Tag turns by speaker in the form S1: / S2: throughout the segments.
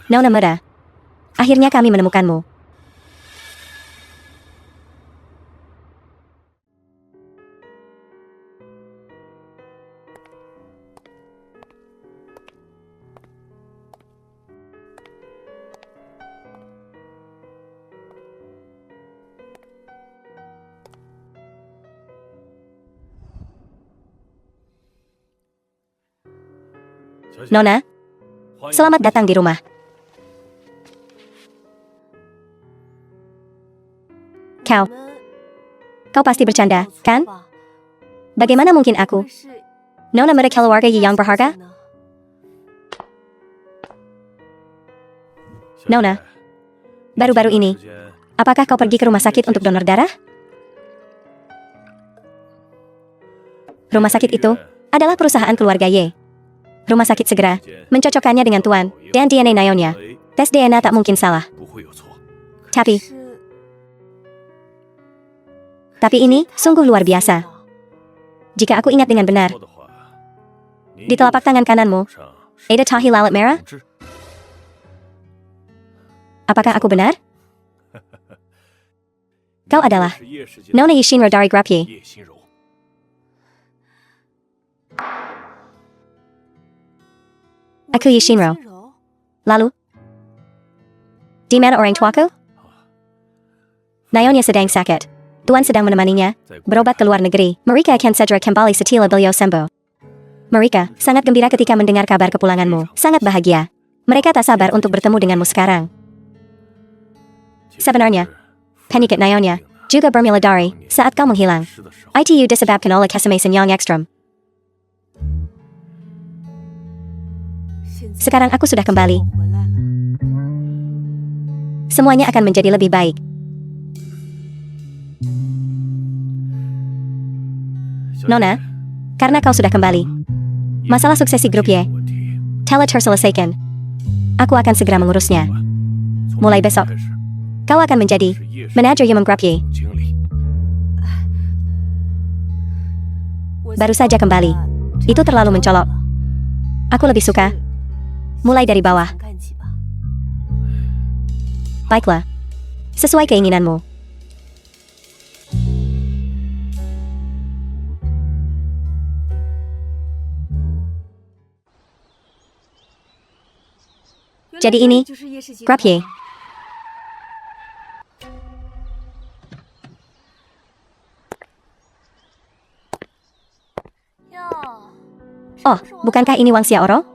S1: Nona Muda, akhirnya kami menemukanmu. Nona, selamat datang di rumah. Kau pasti bercanda, kan? Bagaimana mungkin aku? Nona Muda keluarga yang berharga? Nona, baru-baru ini, apakah kau pergi ke rumah sakit untuk donor darah? Rumah sakit itu adalah perusahaan keluarga Ye. Rumah sakit segera mencocokkannya dengan Tuan dan DNA Naonya. Tes DNA tak mungkin salah. Tapi ini sungguh luar biasa. Jika aku ingat dengan benar, di telapak tangan kananmu ada tahi lalat merah? Apakah aku benar? Kau adalah Nona Yishinro dari Grapye. Aku Yishinro. Lalu, di mana orang tuaku? Naonya sedang sakit. Tuan sedang menemaninya berobat ke luar negeri. Mereka akan segera kembali setelah beliau sembuh. Mereka sangat gembira ketika mendengar kabar kepulanganmu. Sangat bahagia. Mereka tak sabar untuk bertemu denganmu sekarang. Sebenarnya, penyakit Naonya juga bermula dari saat kau menghilang. Itu disebabkan oleh kesemasan yang ekstrem. Sekarang aku sudah kembali. Semuanya akan menjadi lebih baik. Nona, karena kau sudah kembali, masalah suksesi grup Y telah terselesaikan. Aku akan segera mengurusnya. Mulai besok, kau akan menjadi manajer Yemeng Grup Y. Baru saja kembali. Itu terlalu mencolok. Aku lebih suka mulai dari bawah. Baiklah, sesuai keinginanmu. Jadi ini Grapye. Oh, bukankah ini Wang Xiaoro?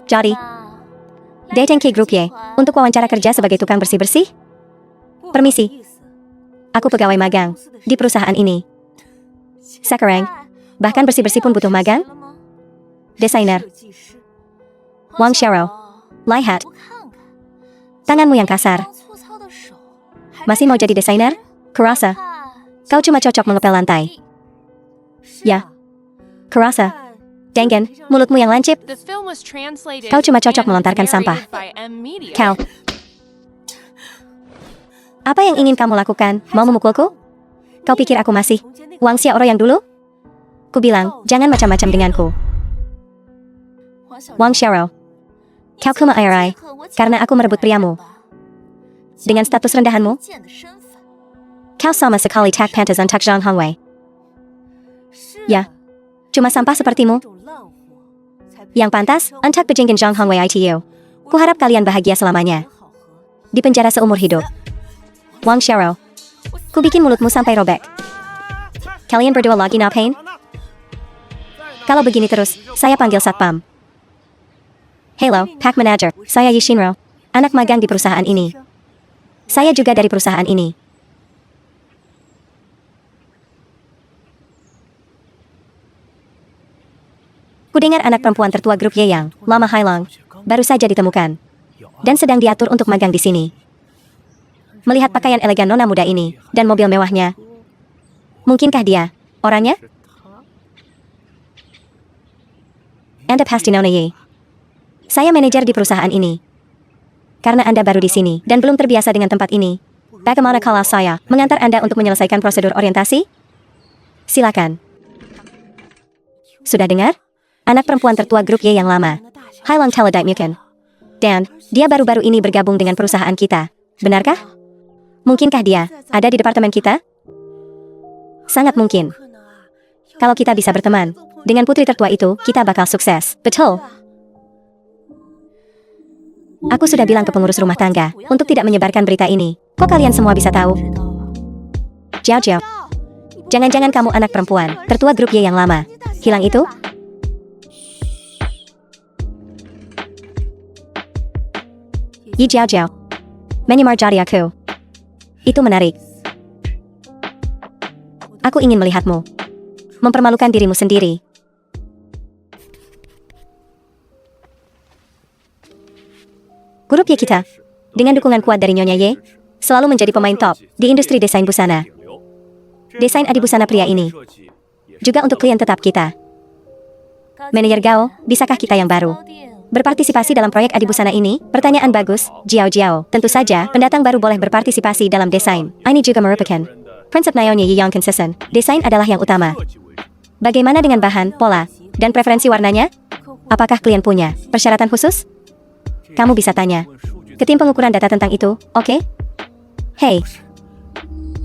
S1: Jadi, datang ke Grapye untuk wawancara kerja sebagai tukang bersih-bersih? Permisi. Aku pegawai magang di perusahaan ini. Sekarang, bahkan bersih-bersih pun butuh magang? Desainer Wang Xiaoro. Lihat. Tanganmu yang kasar. Masih mau jadi desainer? Kurasa kau cuma cocok mengepel lantai. Ya. Kurasa Dengen, mulutmu yang lancip. Kau cuma cocok melontarkan sampah. Kau. Apa yang ingin kamu lakukan? Mau memukulku? Kau pikir aku masih Wang Xiaoro yang dulu? Ku bilang, jangan macam-macam denganku. Wang Xiaoro. Kau kumairai karena aku merebut priamu. Dengan status rendahanmu, kau sama sekali tak pantas untuk Zhang Hongwei. Ya, cuma sampah sepertimu yang pantas untuk berjengkin Zhang Hongwei itu. Kuharap kalian bahagia selamanya. Di penjara seumur hidup. Wang Xiaoro, ku bikin mulutmu sampai robek. Kalian berdua lagi ngapain? Kalau begini terus, saya panggil satpam. Hello, Pak Manager. Saya Yishinro, anak magang di perusahaan ini. Saya juga dari perusahaan ini. Kudengar anak perempuan tertua grup Y yang lama hilang, baru saja ditemukan. Dan sedang diatur untuk magang di sini. Melihat pakaian elegan nona muda ini, dan mobil mewahnya. Mungkinkah dia orangnya? Anda pasti Nona Yi. Saya manajer di perusahaan ini. Karena Anda baru di sini dan belum terbiasa dengan tempat ini, Bagaimana kalau saya mengantar Anda untuk menyelesaikan prosedur orientasi? Silakan. Sudah dengar? Anak perempuan tertua grup Y yang lama. Hailang Teledyte Mungkin. Dan, dia baru-baru ini bergabung dengan perusahaan kita. Benarkah? Mungkinkah dia ada di departemen kita? Sangat mungkin. Kalau kita bisa berteman dengan putri tertua itu, kita bakal sukses. Betul. Aku sudah bilang ke pengurus rumah tangga untuk tidak menyebarkan berita ini. Kok kalian semua bisa tahu? Jiao Jiao. Jangan-jangan kamu anak perempuan tertua grup Y yang lama. Hilang itu? Yi Jiao Jiao. Menyamar jadi aku. Itu menarik. Aku ingin melihatmu mempermalukan dirimu sendiri. Grup Y kita, dengan dukungan kuat dari Nyonya Y, selalu menjadi pemain top di industri desain busana. Desain adi busana pria ini juga untuk klien tetap kita. Manajer Gao, bisakah kita yang baru berpartisipasi dalam proyek adi busana ini? Pertanyaan bagus, Jiao Jiao. Tentu saja, pendatang baru boleh berpartisipasi dalam desain. Ini juga merupakan prinsip Nyonya Y yang konsisten. Desain adalah yang utama. Bagaimana dengan bahan, pola, dan preferensi warnanya? Apakah klien punya persyaratan khusus? Kamu bisa tanya ke tim pengukuran data tentang itu, oke? Hey,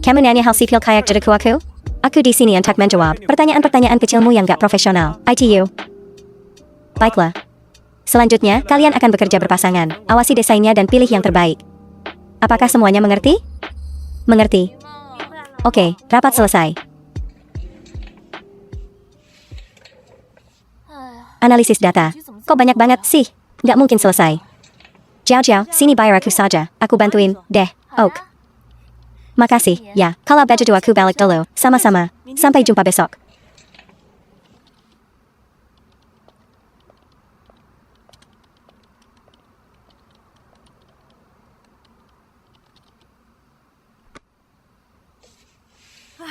S1: kamu nanya hal sipil kayak jadiku aku? Aku di sini untuk menjawab pertanyaan-pertanyaan kecilmu yang gak profesional. ITU. Baiklah. Selanjutnya, kalian akan bekerja berpasangan. Awasi desainnya dan pilih yang terbaik. Apakah semuanya mengerti? Mengerti. Oke, rapat selesai. Analisis data. Kok banyak banget sih? Gak mungkin selesai. Jiao Jiao, sini bayar aku saja. Aku bantuin, deh. Oak. Makasih, ya. Kalau baju aku balik dulu. Sama-sama. Sampai jumpa besok.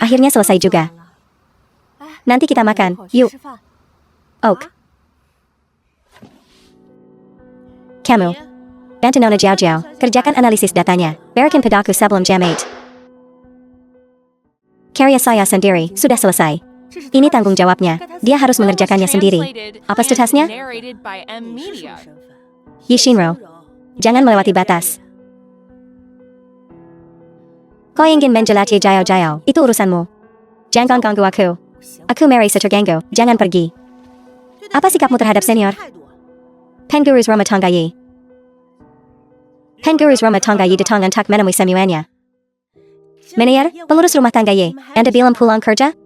S1: Akhirnya selesai juga. Nanti kita makan, yuk. Oak. Kamu, bantu Nona Jiao Jiao, kerjakan analisis datanya. Berikan padaku sebelum jam 8. Karya saya sendiri, sudah selesai. Ini tanggung jawabnya. Dia harus mengerjakannya sendiri. Apa statusnya? Yi Shinro. Jangan melewati batas. Kau ingin menjelajah Jiao Jiao, itu urusanmu. Jangan ganggu aku. Aku Mary Saturganggo, jangan pergi. Apa sikapmu terhadap senior? Penggurus rumah tangga Yi. Penggurus rumah tangga Yi datang untuk menemui semuanya. Manajer, pengurus rumah tangga Y, Anda bilang pulang kerja?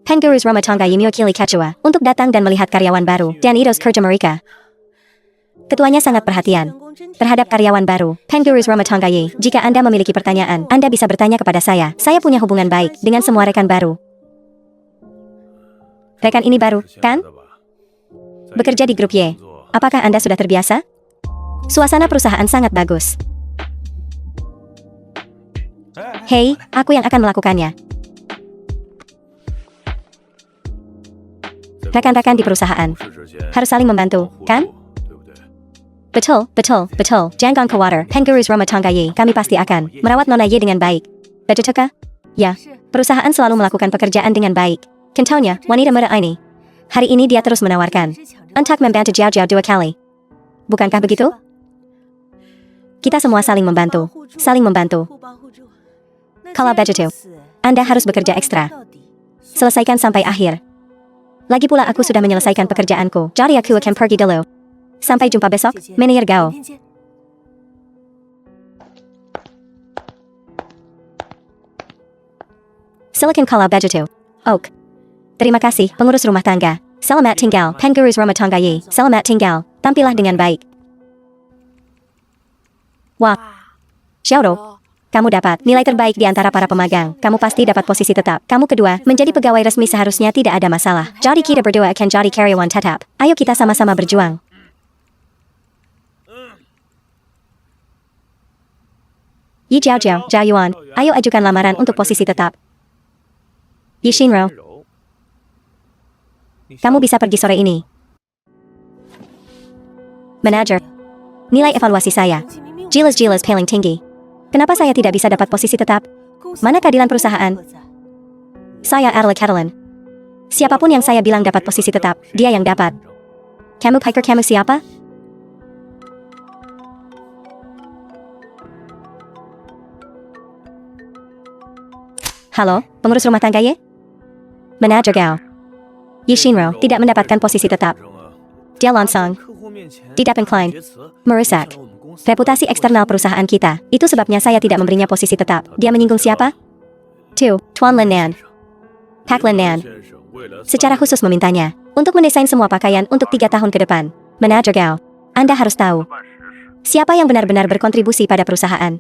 S1: Penggurus rumah tangga Y mewakili ketua untuk datang dan melihat karyawan baru dan etos kerja mereka. Ketuanya sangat perhatian terhadap karyawan baru. Penggurus rumah tangga Y, jika Anda memiliki pertanyaan, Anda bisa bertanya kepada saya. Saya punya hubungan baik dengan semua rekan baru. Rekan ini baru, kan? Bekerja di grup Y. Apakah Anda sudah terbiasa? Suasana perusahaan sangat bagus. Hei, aku yang akan melakukannya. Rekan-rekan di perusahaan harus saling membantu, kan? Betul, betul, betul. Jangan khawatir, Penggurus rumah tangga Y, kami pasti akan merawat Nona Y dengan baik. Betul? Ya, perusahaan selalu melakukan pekerjaan dengan baik. Contohnya, wanita muda ini. Hari ini dia terus menawarkan untuk membantu Jiao Jiao 2 kali. Bukankah begitu? Kita semua saling membantu. Saling membantu. Kalau begitu, Anda harus bekerja ekstra. Selesaikan sampai akhir. Lagi pula aku sudah menyelesaikan pekerjaanku, jadi aku akan pergi dulu. Sampai jumpa besok, Manajer Gao. Silakan kalau begitu. Oak. Terima kasih, pengurus rumah tangga. Selamat tinggal, Penggurus rumah tangga Y. Selamat tinggal, tampillah dengan baik. Wah. Xiaoro. Kamu dapat nilai terbaik di antara para pemagang. Kamu pasti dapat posisi tetap. Kamu kedua, menjadi pegawai resmi seharusnya tidak ada masalah. Jadi kita berdua akan jadi karyawan tetap. Ayo kita sama-sama berjuang. Yi Jiao Jiao, Jiao Yuan, ayo ajukan lamaran untuk posisi tetap. Yi Shinro. Kamu bisa pergi sore ini. Manager. Nilai evaluasi saya. Jelas paling tinggi. Kenapa saya tidak bisa dapat posisi tetap? Mana keadilan perusahaan? Saya adalah Catalan. Siapapun yang saya bilang dapat posisi tetap, dia yang dapat. Kamu pikir kamu siapa? Halo, pengurus rumah tangga ye? Manajer Gao. Yi Shinro tidak mendapatkan posisi tetap. Dia langsung di depan klien merusak reputasi eksternal perusahaan kita. Itu sebabnya saya tidak memberinya posisi tetap. Dia menyinggung siapa? Tuan Lin Nan. Pak Lin Nan. Secara khusus memintanya untuk mendesain semua pakaian untuk 3 tahun ke depan. Manajer Gao, Anda harus tahu siapa yang benar-benar berkontribusi pada perusahaan.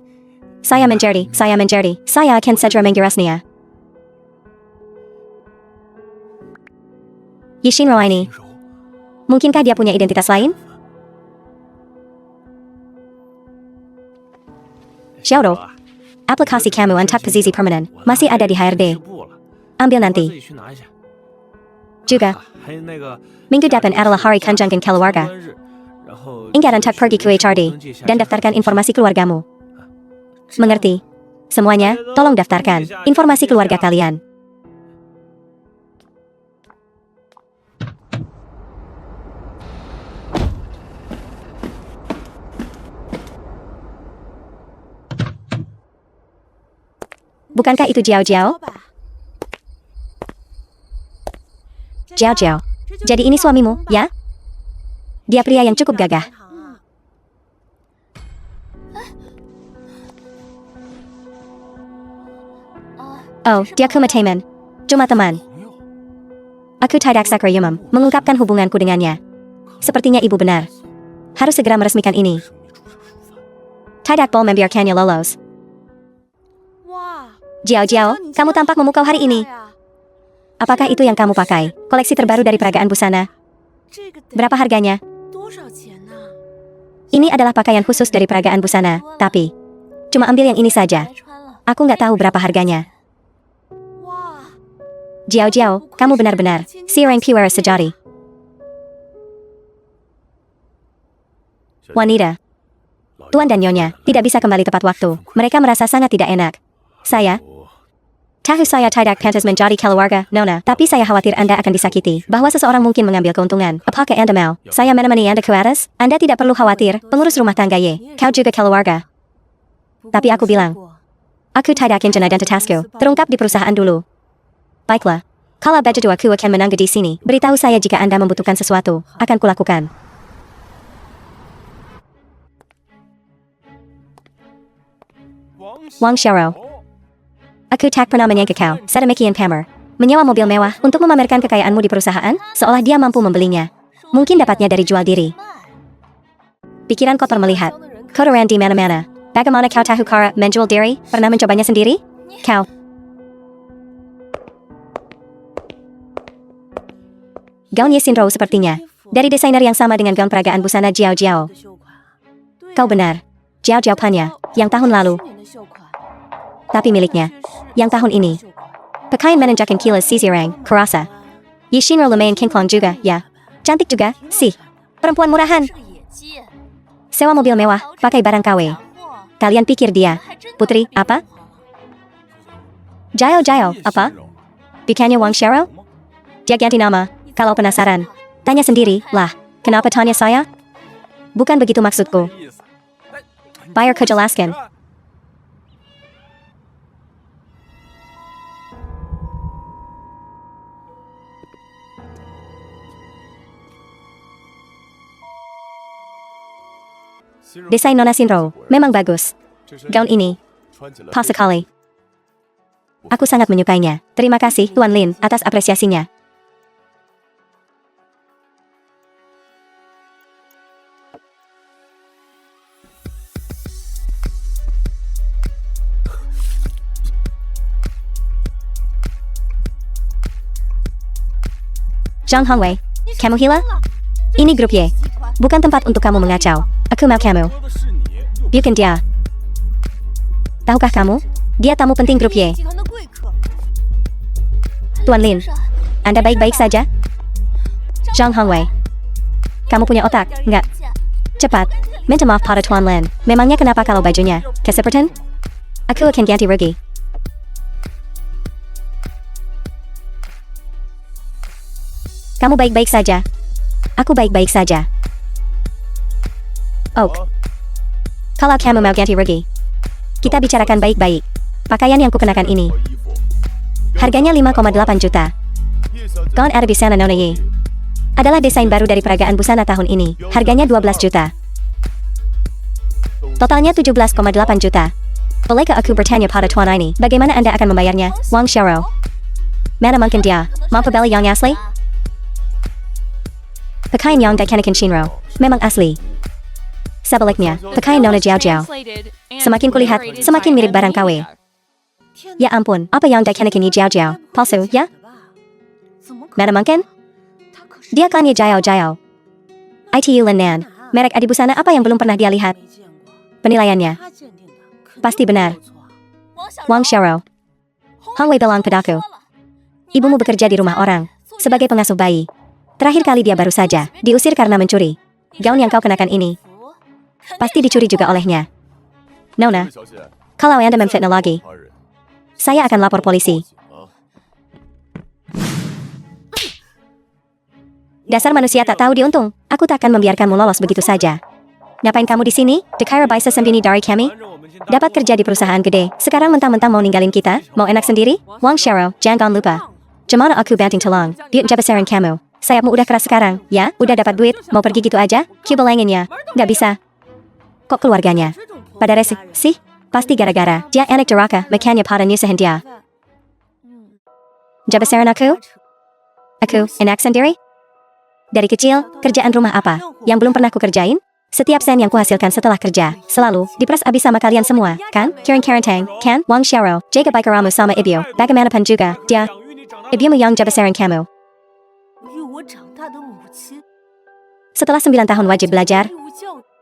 S1: Saya akan segera menggirasnya. Yi Shinro ini, mungkinkah dia punya identitas lain? Xiaoro, aplikasi kamu untuk posisi permanen masih ada di HRD. Ambil nanti. Juga, minggu depan adalah hari kunjungan keluarga. Ingat untuk pergi ke HRD dan daftarkan informasi keluargamu. Mengerti? Semuanya, tolong daftarkan informasi keluarga kalian. Bukankah itu Jiao Jiao? Jiao Jiao. Jadi ini suamimu, ya? Dia pria yang cukup gagah. Oh, dia cuma teman. Cuma teman. Aku tidak sakra Yumam mengungkapkan hubunganku dengannya. Sepertinya ibu benar. Harus segera meresmikan ini. Tidak boleh membiarkannya lolos. Jiao Jiao, kamu tampak memukau hari ini. Apakah itu yang kamu pakai? Koleksi terbaru dari peragaan busana. Berapa harganya? Ini adalah pakaian khusus dari peragaan busana, tapi cuma ambil yang ini saja. Aku nggak tahu berapa harganya. Jiao Jiao, kamu benar-benar seorang pure sejati. Wanita, Tuan dan Nyonya tidak bisa kembali tepat waktu. Mereka merasa sangat tidak enak. Tahu saya tidak pantas menjadi keluarga, Nona. Tapi saya khawatir Anda akan disakiti. Bahwa seseorang mungkin mengambil keuntungan. Apakah Anda mau? Saya menemani Anda ke atas? Anda tidak perlu khawatir, pengurus rumah tangga ye. Kau juga keluarga. Tapi aku bilang, aku tidak akan identitasku terungkap di perusahaan dulu. Baiklah. Kalau begitu aku akan menunggu di sini. Beritahu saya jika Anda membutuhkan sesuatu. Akan kulakukan. Wang Xiaoro. Aku tak pernah menyangka kau sedemikian pamer. Menyewa mobil mewah untuk memamerkan kekayaanmu di perusahaan, seolah dia mampu membelinya. Mungkin dapatnya dari jual diri. Pikiran kotor melihat kotoran di mana-mana. Bagaimana kau tahu cara menjual diri? Pernah mencobanya sendiri? Kau. Gaun Ye Shinro sepertinya dari desainer yang sama dengan gaun peragaan busana Jiao Jiao. Kau benar. Jiao Jiao punya yang tahun lalu. Tapi miliknya yang tahun ini. Pakaian menunjukkan kilas sisirang, kerasa. Yi Shinro lumayan kinclong juga, ya. Cantik juga, sih. Perempuan murahan. Sewa mobil mewah, pakai barang KW. Kalian pikir dia putri, apa? Jiao Jiao, apa? Bukannya Wang Xiaoro? Dia ganti nama. Kalau penasaran, tanya sendiri, lah. Kenapa tanya saya? Bukan begitu maksudku. Biar kejelaskan. Desain Nona Shinro memang bagus. Gaun ini pas sekali. Aku sangat menyukainya. Terima kasih Tuan Lin atas apresiasinya. Zhang Hongwei, kamu hilang? Ini grup Y. Bukan tempat untuk kamu mengacau. Aku mau kamu. Bukan dia. Tahukah kamu? Dia tamu penting grup Y. Tuan Lin, Anda baik-baik saja? Zhang Hongwei, kamu punya otak, enggak? Cepat, minta maaf pada Tuan Lin. Memangnya kenapa kalau bajunya kesepertan? Aku akan ganti rugi. Kamu baik-baik saja. Aku baik-baik saja. Oak. Kalau kamu mau ganti rugi, kita bicarakan baik-baik. Pakaian yang kukenakan ini harganya 5,8 juta. Gaun ada di sana Nona Yi. Adalah desain baru dari peragaan busana tahun ini. Harganya 12 juta. Totalnya 17,8 juta. Bolehkah aku bertanya pada tuan ini, bagaimana Anda akan membayarnya, Wang Xiaoro? Mana mungkin dia mampu beli yang asli? Pakaian yang dikenakan Shinro memang asli. Sebaliknya, pakaian Nona Jiao Jiao semakin kulihat, semakin mirip barang KW. Ya ampun, apa yang dikenakan Yi Jiao Jiao? Palsu, ya? Mana mungkin? Dia kan Yi Jiao Jiao. ITU Lin Nan, merek adi busana apa yang belum pernah dia lihat? Penilaiannya pasti benar. Wang Xiaoro. Hong Wei bilang padaku, ibumu bekerja di rumah orang sebagai pengasuh bayi. Terakhir kali dia baru saja diusir karena mencuri. Gaun yang kau kenakan ini pasti dicuri juga olehnya. Nona, kalau Anda memfitnah lagi, saya akan lapor polisi. Dasar manusia tak tahu diuntung. Aku tak akan membiarkanmu lolos begitu saja. Ngapain kamu di sini? Dekira bisa sembunyi dari kami? Dapat kerja di perusahaan gede. Sekarang mentang-mentang mau ninggalin kita? Mau enak sendiri? Wang Xiaoro, jangan lupa. Cemana aku banting tulang. Biut jabasaran kamu. Sayapmu udah keras sekarang, ya? Udah dapat duit, mau pergi gitu aja? Kibelengin ya? Gak bisa. Kok keluarganya pada resik sih? Pasti gara-gara dia anak duraka, makanya pada nyusahin dia. Jabasaran aku? Aku enak sendiri? Dari kecil, kerjaan rumah apa yang belum pernah ku kerjain? Setiap sen yang kuhasilkan setelah kerja selalu diperas abis sama kalian semua, kan? Karen Tang, kan? Wang Xiaoro, jaga baikaramu sama Ibio. Bagaimanapun juga, dia Ibiomu yang jabasaran kamu. Setelah 9 tahun wajib belajar,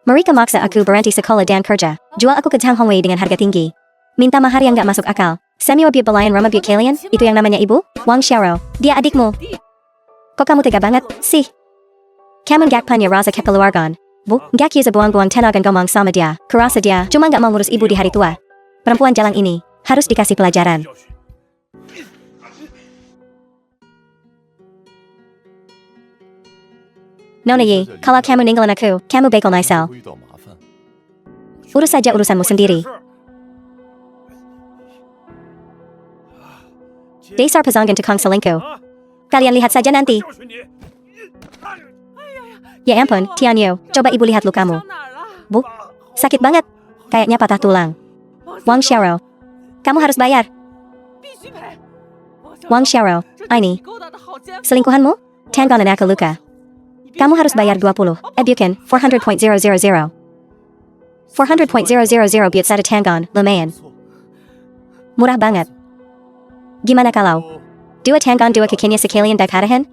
S1: mereka maksa aku berhenti sekolah dan kerja. Jual aku ke Tang Hongwei dengan harga tinggi. Minta mahar yang gak masuk akal. Semi wabiut belayan rumah biut kalian, itu yang namanya ibu? Wang Xiaoro, dia adikmu. Kok kamu tega banget, sih? Kamu gak punya rasa kekeluargaan. Bu, gak bisa buang-buang tenaga ngomong sama dia. Kurasa dia cuma gak mau ngurus ibu di hari tua. Perempuan jalan ini harus dikasih pelajaran. Nona Yi, kalau kamu ninggalin aku, kamu bakal nyesel. Urus saja urusanmu sendiri. Dasar pezanggan tukang selingkuh. Kalian lihat saja nanti. Ya ampun, Tianyu, coba ibu lihat lukamu. Bu, sakit banget. Kayaknya patah tulang. Wang Xiaoro, kamu harus bayar. Wang Xiaoro, ini selingkuhanmu? Tangganan aku luka. Kamu harus bayar 20. Bukan, 400.000. 400.000 buat satu tanggon, lumayan. Murah banget. Gimana kalau 2 tanggon 2 kakinya sekalian dakarahan?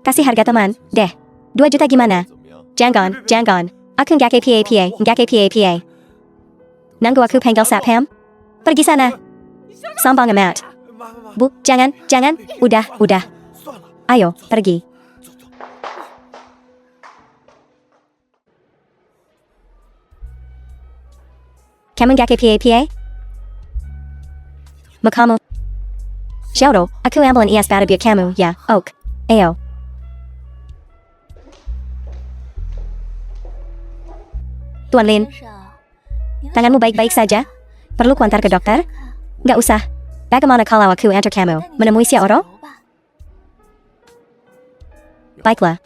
S1: Kasih harga teman, deh. 2 juta gimana? Jangan. Aku nggak KPA. Nunggu aku panggil Satpam? Pergi sana. Sombong amat. Bu, jangan. Udah. Ayo, pergi. Kamu nggak KPA? Makamu. Xiaoro, aku ambilin es pada biut kamu, ya, Oak. Ayo. Tuan Lin, tanganmu baik-baik saja? Perlu kuantar ke dokter? Gak usah. Bagaimana kalau aku antar kamu menemui Xiaoro? Baiklah.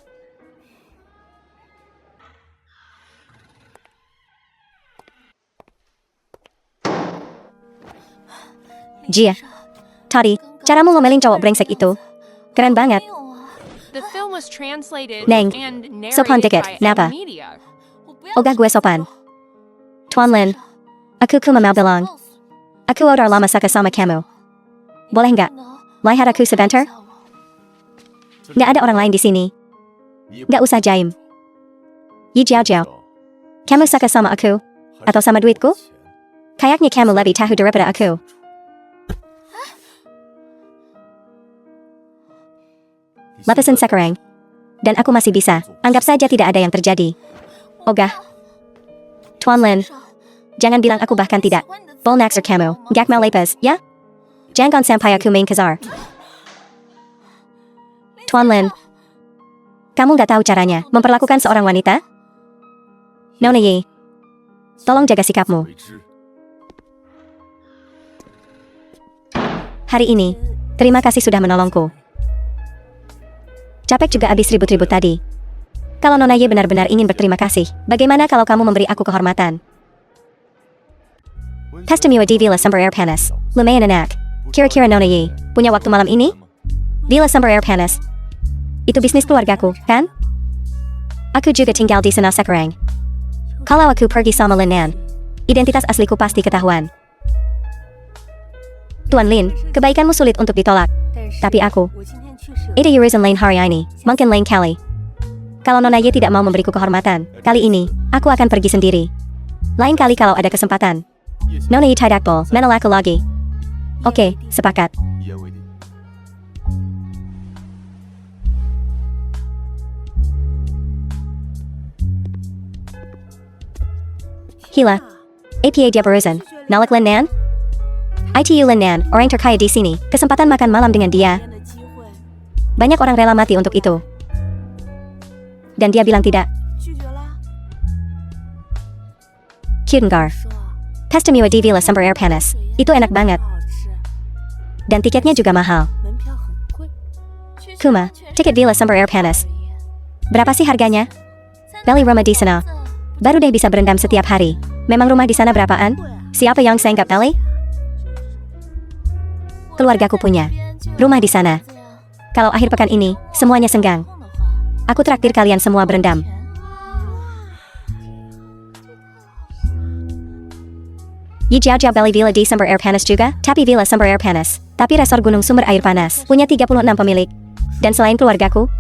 S1: Jia, tadi, caramu ngomelin cowok brengsek itu keren banget. Neng, sopan dikit, napa? Ogah gue sopan. Tuan Lin, aku mau bilang, aku udah lama suka sama kamu. Boleh nggak? Lihat aku sebentar? Nggak ada orang lain di sini. Nggak usah jaim. Yi Jiao Jiao, kamu suka sama aku? Atau sama duitku? Kayaknya kamu lebih tahu daripada aku. Lapisan sekarang. Dan aku masih bisa. Anggap saja tidak ada yang terjadi. Ogah. Tuan Lin, Jangan bilang aku bahkan tidak. Bol naksir kamu, gak mau lepas, ya? Jangan sampai aku main kasar. Tuan Lin, kamu gak tahu caranya memperlakukan seorang wanita? Nona Yi, tolong jaga sikapmu. Hari ini, terima kasih sudah menolongku. Capek juga abis ribut-ribut tadi. Kalau Nona Ye benar-benar ingin berterima kasih, bagaimana kalau kamu memberi aku kehormatan? Pesta di Villa Sumber Air Panas. Lumayan enak. Kira-kira Nona Ye punya waktu malam ini? Villa Sumber Air Panas. Itu bisnis keluargaku, kan? Aku juga tinggal di sana sekarang. Kalau aku pergi sama Lin Nan, identitas asliku pasti ketahuan. Tuan Lin, kebaikanmu sulit untuk ditolak. Tapi aku, ada urusan lain hari ini, mungkin lain kali. Kalau Nona Ye tidak mau memberiku kehormatan, kali ini, aku akan pergi sendiri. Lain kali kalau ada kesempatan. Nona Ye tidak boleh menolak aku lagi. Oke, sepakat. Hila, APA dia berurusan, nolak Lin Nan? ITU Lin Nan, orang terkaya di sini, kesempatan makan malam dengan dia. Banyak orang rela mati untuk itu. Dan dia bilang tidak. Kudengar. Pesta di Villa Sumber Air Panas. Itu enak banget. Dan tiketnya juga mahal. Kuma, tiket Villa Sumber Air Panas. Berapa sih harganya? Beli rumah di sana. Baru deh bisa berendam setiap hari. Memang rumah di sana berapaan? Siapa yang sanggup beli? Keluargaku punya rumah di sana. Kalau akhir pekan ini, semuanya senggang. Aku traktir kalian semua berendam. Yi Jiao Jiao beli villa di Sumber Air Panas juga, tapi villa Sumber Air Panas. Tapi resor gunung sumber air panas, punya 36 pemilik. Dan selain keluargaku,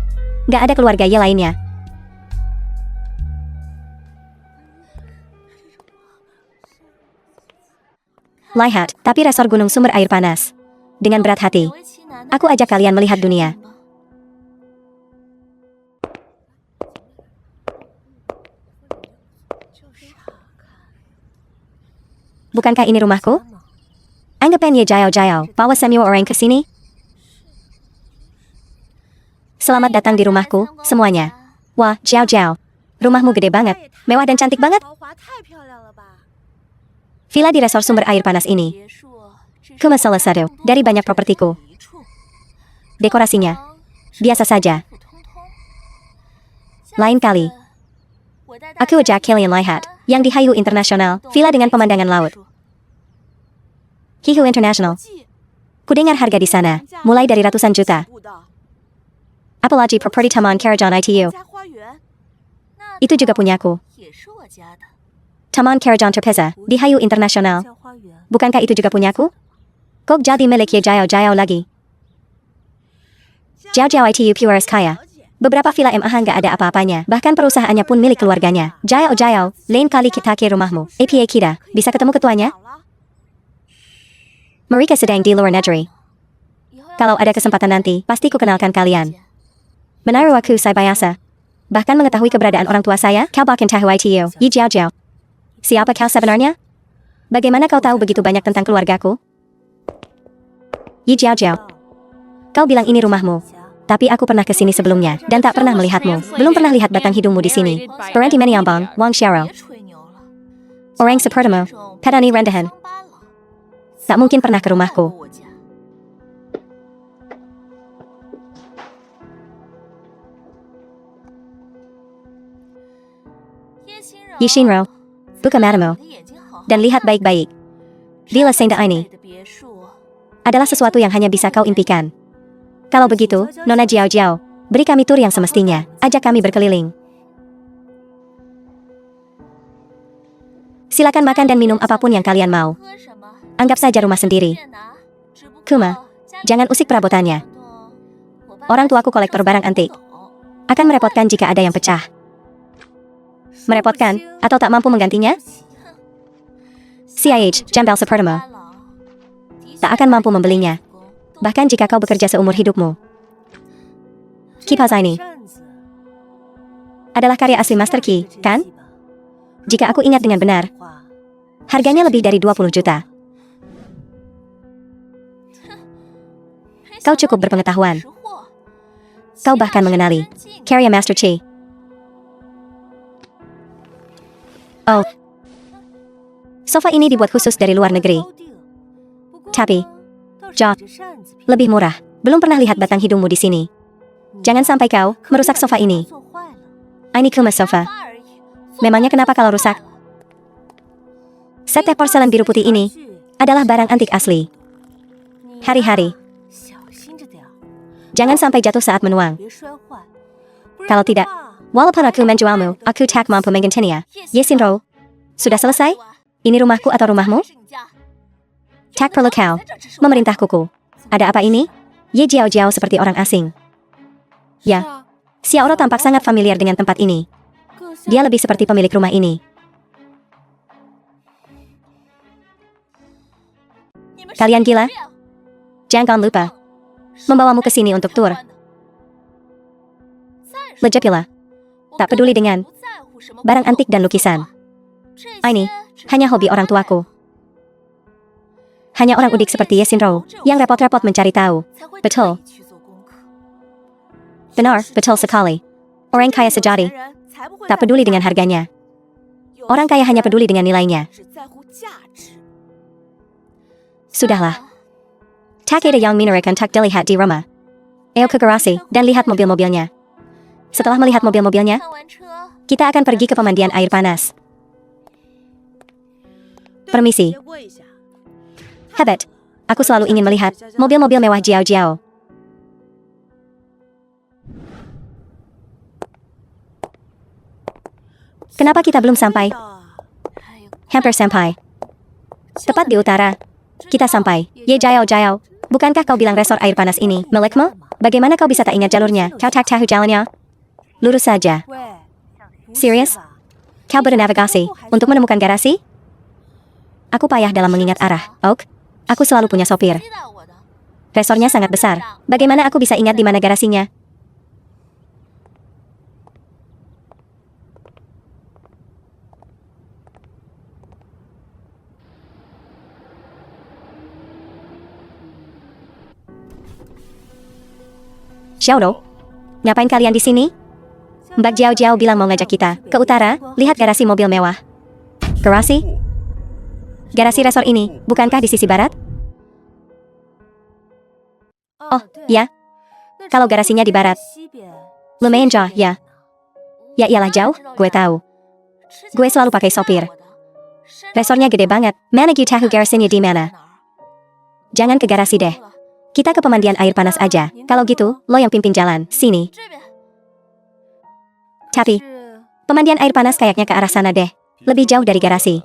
S1: gak ada keluarga Ye lainnya. Lihat, tapi resor gunung sumber air panas. Dengan berat hati, aku ajak kalian melihat dunia. Bukankah ini rumahku? Anggapan Ye Jiao Jiao, bawa semua orang ke sini. Selamat datang di rumahku, semuanya. Wah, Jiao Jiao, rumahmu gede banget, mewah dan cantik banget. Villa di resor sumber air panas ini cuma salah satu dari banyak propertiku. Dekorasinya biasa saja. Lain kali, aku ajak kalian lihat yang di Hihu International, villa dengan pemandangan laut. Hihu International. Kudengar harga di sana mulai dari ratusan juta. Apalagi properti Taman Karajan ITU. Itu juga punyaku. Taman Karajan Terpeza di Hihu International. Bukankah itu juga punyaku? Kok jadi milik Ye Jiao Jiao lagi? Jiao Jiao ITU Pures kaya. Beberapa villa MAH nggak ada apa-apanya. Bahkan perusahaannya pun milik keluarganya. Jiao Jiao, lain kali kita ke rumahmu. APA kita, bisa ketemu ketuanya? Mereka sedang di luar negeri. Kalau ada kesempatan nanti, pasti ku kenalkan kalian. Menaruh aku saya biasa. Bahkan mengetahui keberadaan orang tua saya, kau bahkan tahu ITU, Yi Jiao Jiao. Siapa kau sebenarnya? Bagaimana kau tahu begitu banyak tentang keluargaku? Yi Jiao Jiao. Kau bilang ini rumahmu. Tapi aku pernah ke sini sebelumnya, dan tak pernah melihatmu. Belum pernah lihat batang hidungmu di sini. Berhenti Meniambang, Wang Xiao. Orang sepertimu, petani rendahan. Tak mungkin pernah ke rumahku. Yi Xinro, buka matamu, dan lihat baik-baik. Villa Senda ini adalah sesuatu yang hanya bisa kau impikan. Kalau begitu, Nona Jiao Jiao, beri kami tur yang semestinya. Ajak kami berkeliling. Silakan makan dan minum apapun yang kalian mau. Anggap saja rumah sendiri. Kuma, jangan usik perabotannya. Orang tuaku kolektor barang antik. Akan merepotkan jika ada yang pecah. Merepotkan, atau tak mampu menggantinya? CIH, Jambal sepertimu. Tak akan mampu membelinya. Bahkan jika kau bekerja seumur hidupmu. Kipas ini adalah karya asli Master Qi, kan? Jika aku ingat dengan benar, Harganya lebih dari 20 juta. Kau cukup berpengetahuan. Kau bahkan mengenali Carrier Master Chi. Oh. Sofa ini dibuat khusus dari luar negeri. Tapi, lebih murah. Belum pernah lihat batang hidungmu di sini. Jangan sampai kau merusak sofa ini. Ini Kuma sofa. Memangnya kenapa kalau rusak? Set teh porselen biru putih ini adalah barang antik asli. Hari-hari. Jangan sampai jatuh saat menuang. Kalau tidak, walaupun aku menjualmu, aku tak mampu menggantinya. Yesinro, sudah selesai? Ini rumahku atau rumahmu? Tak perlu kau memerintah kuku. Ada apa ini? Ye Jiao Jiao seperti orang asing. Ya, Xiaoro tampak sangat familiar dengan tempat ini. Dia lebih seperti pemilik rumah ini. Kalian gila? Jangan lupa membawamu ke sini untuk tur. Lejapila. Tak peduli dengan barang antik dan lukisan. Ini hanya hobi orang tuaku. Hanya orang udik seperti Yesinro yang repot-repot mencari tahu. Betul. Benar, betul sekali. Orang kaya sejati tak peduli dengan harganya. Orang kaya hanya peduli dengan nilainya. Sudahlah. Tak ada yang menarik untuk dilihat di rumah. Ayo ke garasi dan lihat mobil-mobilnya. Setelah melihat mobil-mobilnya, kita akan pergi ke pemandian air panas. Permisi. Hebat. Aku selalu ingin melihat mobil-mobil mewah Jiao Jiao. Kenapa kita belum sampai? Hampir sampai. Tepat di utara. Kita sampai. Ye Jiao Jiao. Bukankah kau bilang resor air panas ini milikmu? Bagaimana kau bisa tak ingat jalurnya? Kau tak tahu jalannya? Lurus saja. Serius? Kau bernavigasi untuk menemukan garasi? Aku payah dalam mengingat arah. Oak, aku selalu punya sopir. Resornya sangat besar. Bagaimana aku bisa ingat di mana garasinya? Xiaoro, ngapain kalian di sini? Mbak Jiao Jiao bilang mau ngajak kita ke utara, lihat garasi mobil mewah. Garasi? Garasi resor ini, bukankah di sisi barat? Oh, ya. Kalau garasinya di barat. Lumayan jauh, ya. Ya iyalah jauh, gue tahu. Gue selalu pakai sopir. Resornya gede banget, mana gue tahu garasinya di mana. Jangan ke garasi deh. Kita ke pemandian air panas aja. Kalau gitu, lo yang pimpin jalan. Sini. Tapi, pemandian air panas kayaknya ke arah sana deh. Lebih jauh dari garasi.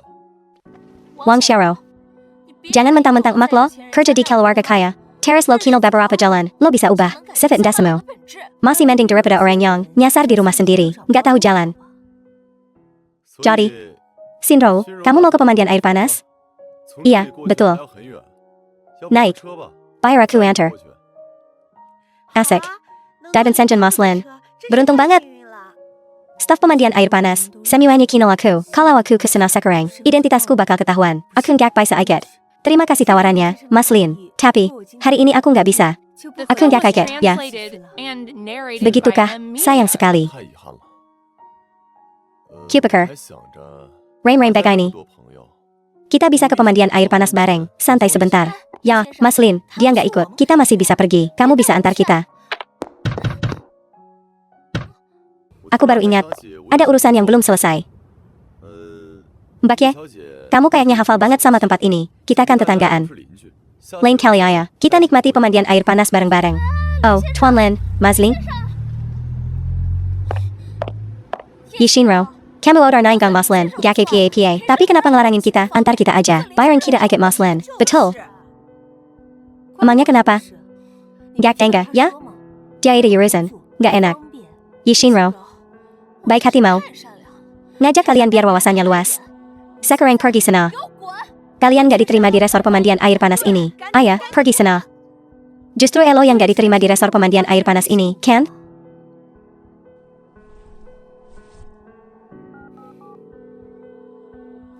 S1: Wang Xiaoro. Jangan mentang-mentang emak lo, kerja di keluarga kaya. Teras lo kino beberapa jalan, lo bisa ubah. Sifat desimo. Masih mending daripada orang yang nyasar di rumah sendiri, nggak tahu jalan. Jadi, Sinro, kamu mau ke pemandian air panas? Iya, betul. Naik. Bayar aku antar. Asik. Diamond Senjun Moslin. Beruntung banget. Staf pemandian air panas. Semuanya kino aku. Kalau aku kesana sekarang, identitasku bakal ketahuan. Aku nggak bisa ikut. Terima kasih tawarannya, Mas Lin. Tapi, hari ini aku nggak bisa. Aku nggak kaget, ya. Begitukah? Sayang sekali. Cupiker. Rain begini. Kita bisa ke pemandian air panas bareng. Santai sebentar. Ya, Mas Lin, dia nggak ikut. Kita masih bisa pergi. Kamu bisa antar kita. Aku baru ingat. Ada urusan yang belum selesai. Mbak Ye, kamu kayaknya hafal banget sama tempat ini. Kita kan tetanggaan. Lain kali ya, kita nikmati pemandian air panas bareng-bareng. Oh, Tuan Lin, Mas Lin. Yishinro, kamu odar nainggang Mas Lin, gak PA. Tapi kenapa ngelarangin kita? Antar kita aja. Bayarin kita ikut Mas Lin. Betul. Emangnya kenapa? Gak tengga, ya? Dia ada urusan. Gak enak. Yishinro. Baik hati mau. Ngajak kalian biar wawasannya luas. Sekarang pergi sana. Kalian gak diterima di resor pemandian air panas ini. Ayah, pergi sana. Justru Elo yang gak diterima di resor pemandian air panas ini, kan?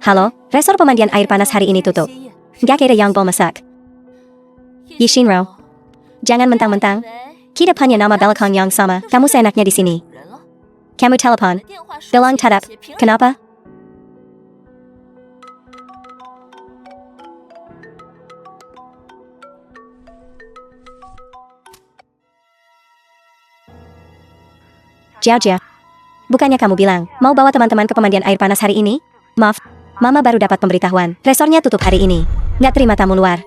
S1: Halo, resor pemandian air panas hari ini tutup. Gak ada yang mau masak. Yishinro, jangan mentang-mentang. Kita punya nama belakang yang sama. Kamu seenaknya di sini. Kamu telepon. Bilang tetap. Kenapa? Jiao. Bukannya kamu bilang, mau bawa teman-teman ke pemandian air panas hari ini? Maaf, Mama baru dapat pemberitahuan. Resornya tutup hari ini. Nggak terima tamu luar.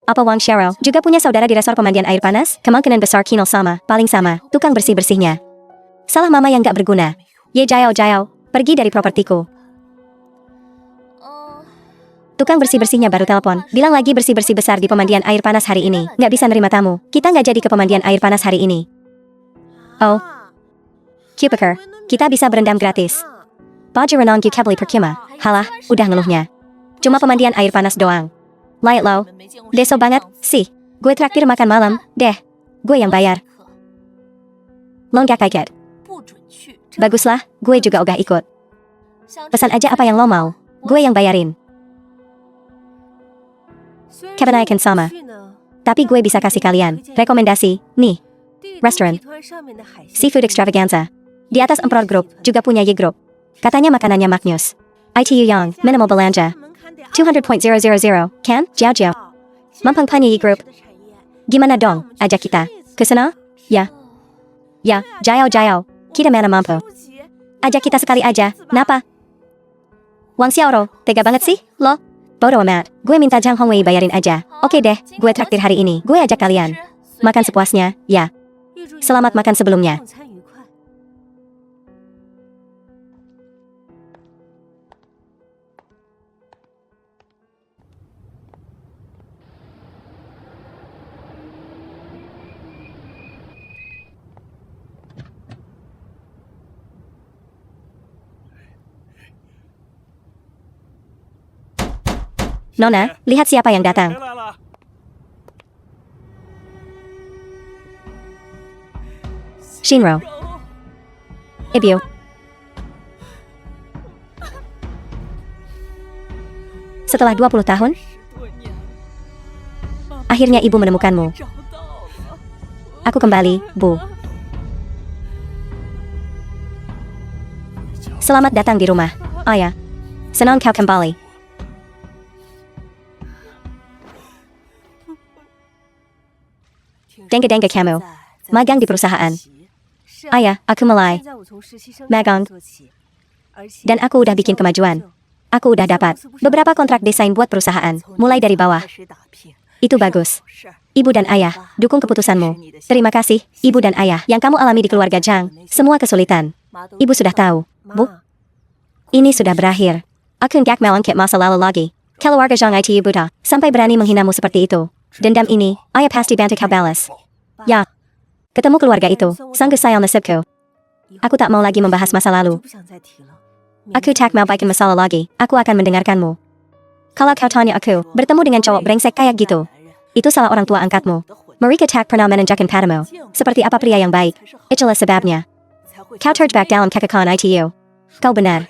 S1: Apa Wang Xiao juga punya saudara di resor pemandian air panas? Kemungkinan besar Kinol sama, paling sama, tukang bersih-bersihnya. Salah Mama yang nggak berguna. Ye Jiao, pergi dari propertiku. Tukang bersih-bersihnya baru telepon, bilang lagi bersih-bersih besar di pemandian air panas hari ini. Nggak bisa nerima tamu. Kita nggak jadi ke pemandian air panas hari ini. Oh. Cupiker, kita bisa berendam gratis. Baju renang Kebli percuma. Halah, udah ngeluhnya. Cuma pemandian air panas doang. Light low. Deso banget, sih. Gue traktir makan malam, deh. Gue yang bayar. Lo nggak kaget. Baguslah, gue juga udah ikut. Pesan aja apa yang lo mau. Gue yang bayarin. Kebanyakan sama. Tapi gue bisa kasih kalian rekomendasi, nih. Restoran Seafood Extravaganza. Di atas Emperor Group, juga punya Y Group. Katanya makanannya maknyus. ITU Yang, minimal belanja. 200.000, kan? Jiao. Mampang punya Y Group. Gimana dong, ajak kita ke sana? Ya. Ya, Jiao. Kita mana mampu. Ajak kita sekali aja, napa? Wang Xiaoro, tega banget sih, lo? Bodo amat, gue minta Zhang Hongwei bayarin aja. Oke deh, gue traktir hari ini. Gue ajak kalian. Makan sepuasnya, ya. Selamat makan sebelumnya. Nona, lihat siapa yang datang. Shinro. Ibu. Setelah 20 tahun, akhirnya ibu menemukanmu. Aku kembali, Bu. Selamat datang di rumah, Ayah. Senang kau kembali. Dengga kamu. Magang di perusahaan. Ayah, aku mulai magang. Dan aku udah bikin kemajuan. Aku udah dapat beberapa kontrak desain buat perusahaan, mulai dari bawah. Itu bagus. Ibu dan ayah, dukung keputusanmu. Terima kasih, ibu dan ayah, yang kamu alami di keluarga Zhang. Semua kesulitan. Ibu sudah tahu, Bu. Ini sudah berakhir. Aku nggak mau angkat masa lalu lagi. Keluarga Zhang itu buta, sampai berani menghinamu seperti itu. Dendam ini, ayah pasti bantu kau balas. Ya. Ketemu keluarga itu, sanggup sayang nasibku. Aku tak mau lagi membahas masa lalu. Aku tak mau bikin masalah lagi, aku akan mendengarkanmu. Kalau kau tanya aku, bertemu dengan cowok brengsek kayak gitu, itu salah orang tua angkatmu. Mereka tak pernah menunjukkan padamu seperti apa pria yang baik. Itulah sebabnya kau terjebak dalam kekekalan ITU. Kau benar.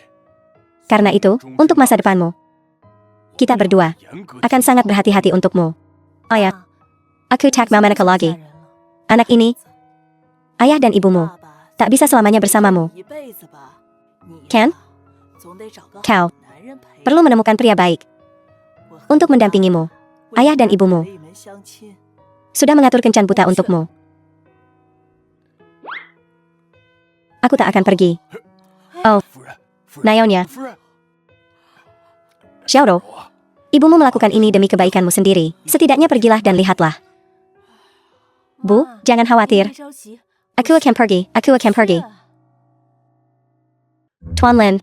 S1: Karena itu, untuk masa depanmu, kita berdua akan sangat berhati-hati untukmu. Ayah, aku tak mau menikah lagi. Anak ini, ayah dan ibumu, tak bisa selamanya bersamamu. Kan? Kau perlu menemukan pria baik untuk mendampingimu. Ayah dan ibumu sudah mengatur kencan buta untukmu. Aku tak akan pergi. Oh, Nayonya. Xiaoro, ibumu melakukan ini demi kebaikanmu sendiri. Setidaknya pergilah dan lihatlah. Bu, jangan khawatir. Aku akan pergi. Tuan Lin,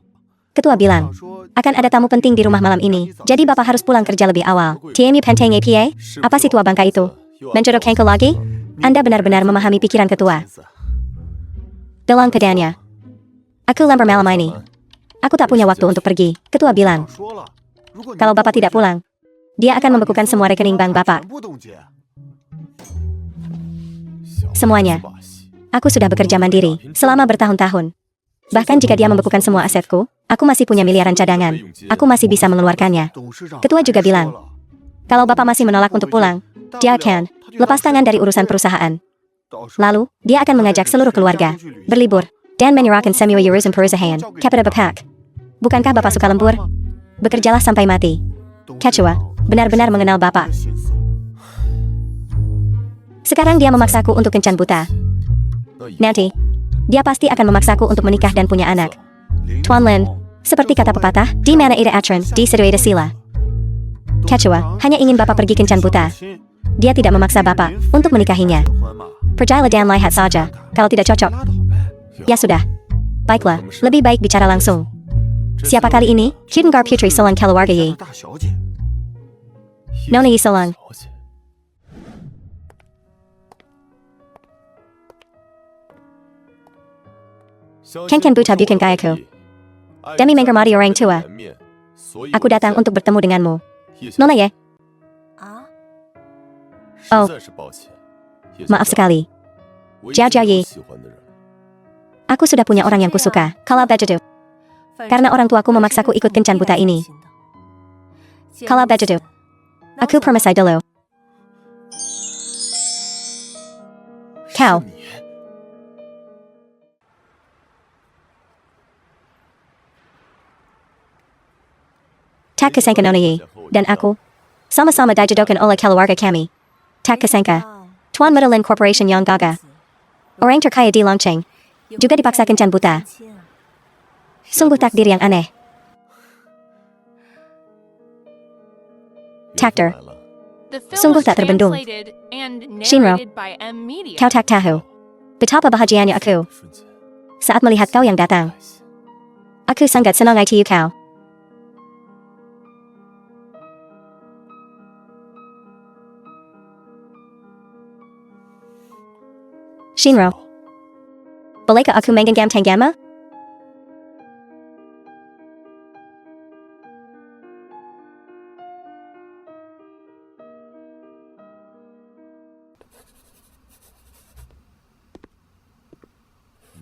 S1: ketua bilang, akan ada tamu penting di rumah malam ini. Jadi bapak harus pulang kerja lebih awal. Tiemi Penteng APA? Apa si tua bangka itu? Menjodohkanku lagi? Anda benar-benar memahami pikiran ketua. Dalam keadaannya, aku lambat malam ini. Aku tak punya waktu untuk pergi. Ketua bilang, kalau bapak tidak pulang, dia akan membekukan semua rekening bank bapak. Semuanya. Aku sudah bekerja mandiri selama bertahun-tahun. Bahkan jika dia membekukan semua asetku, aku masih punya miliaran cadangan. Aku masih bisa mengeluarkannya. Ketua juga bilang, kalau Bapak masih menolak untuk pulang, dia akan lepas tangan dari urusan perusahaan. Lalu, dia akan mengajak seluruh keluarga berlibur dan menyerahkan semua urusan perusahaan kepada Bapak. Bukankah Bapak suka lembur? Bekerjalah sampai mati. Ketua benar-benar mengenal Bapak. Sekarang dia memaksaku untuk kencan buta. Nanti, dia pasti akan memaksaku untuk menikah dan punya anak. Tuan Lin, seperti kata pepatah, di mana ada aturan, di situ ada sila. Ketua hanya ingin Bapak pergi kencan buta. Dia tidak memaksa Bapak untuk menikahinya. Percayalah dan lihat saja, kalau tidak cocok. Ya sudah. Baiklah, lebih baik bicara langsung. Siapa kali ini? Kudenggar Putri Solang Keluarga Yi. Nona Yi Solang. Ken buta bukan kayaku. Demi menghormati orang tua. Aku datang untuk bertemu denganmu. Nona ya? Oh. Maaf sekali. Jiao Jiao Yi. Aku sudah punya orang yang kusuka. Kalau begitu. Karena orang tuaku memaksaku ikut kencan buta ini. Kalau begitu. Aku permisi dulu. Kau. Tak kesangka Nona Yi dan aku sama-sama dijodohkan oleh keluarga kami. Tak kesangka Tuan Medellin Corporation yang gagah, orang terkaya di Longcheng, juga dipaksa kencan buta. Sungguh takdir yang aneh. Takdir. Sungguh tak terbendung. Shinro, kau tak tahu betapa bahagianya aku saat melihat kau yang datang. Aku sangat senang itu kau. Shinro, bolehkah aku menggenggam tanganmu?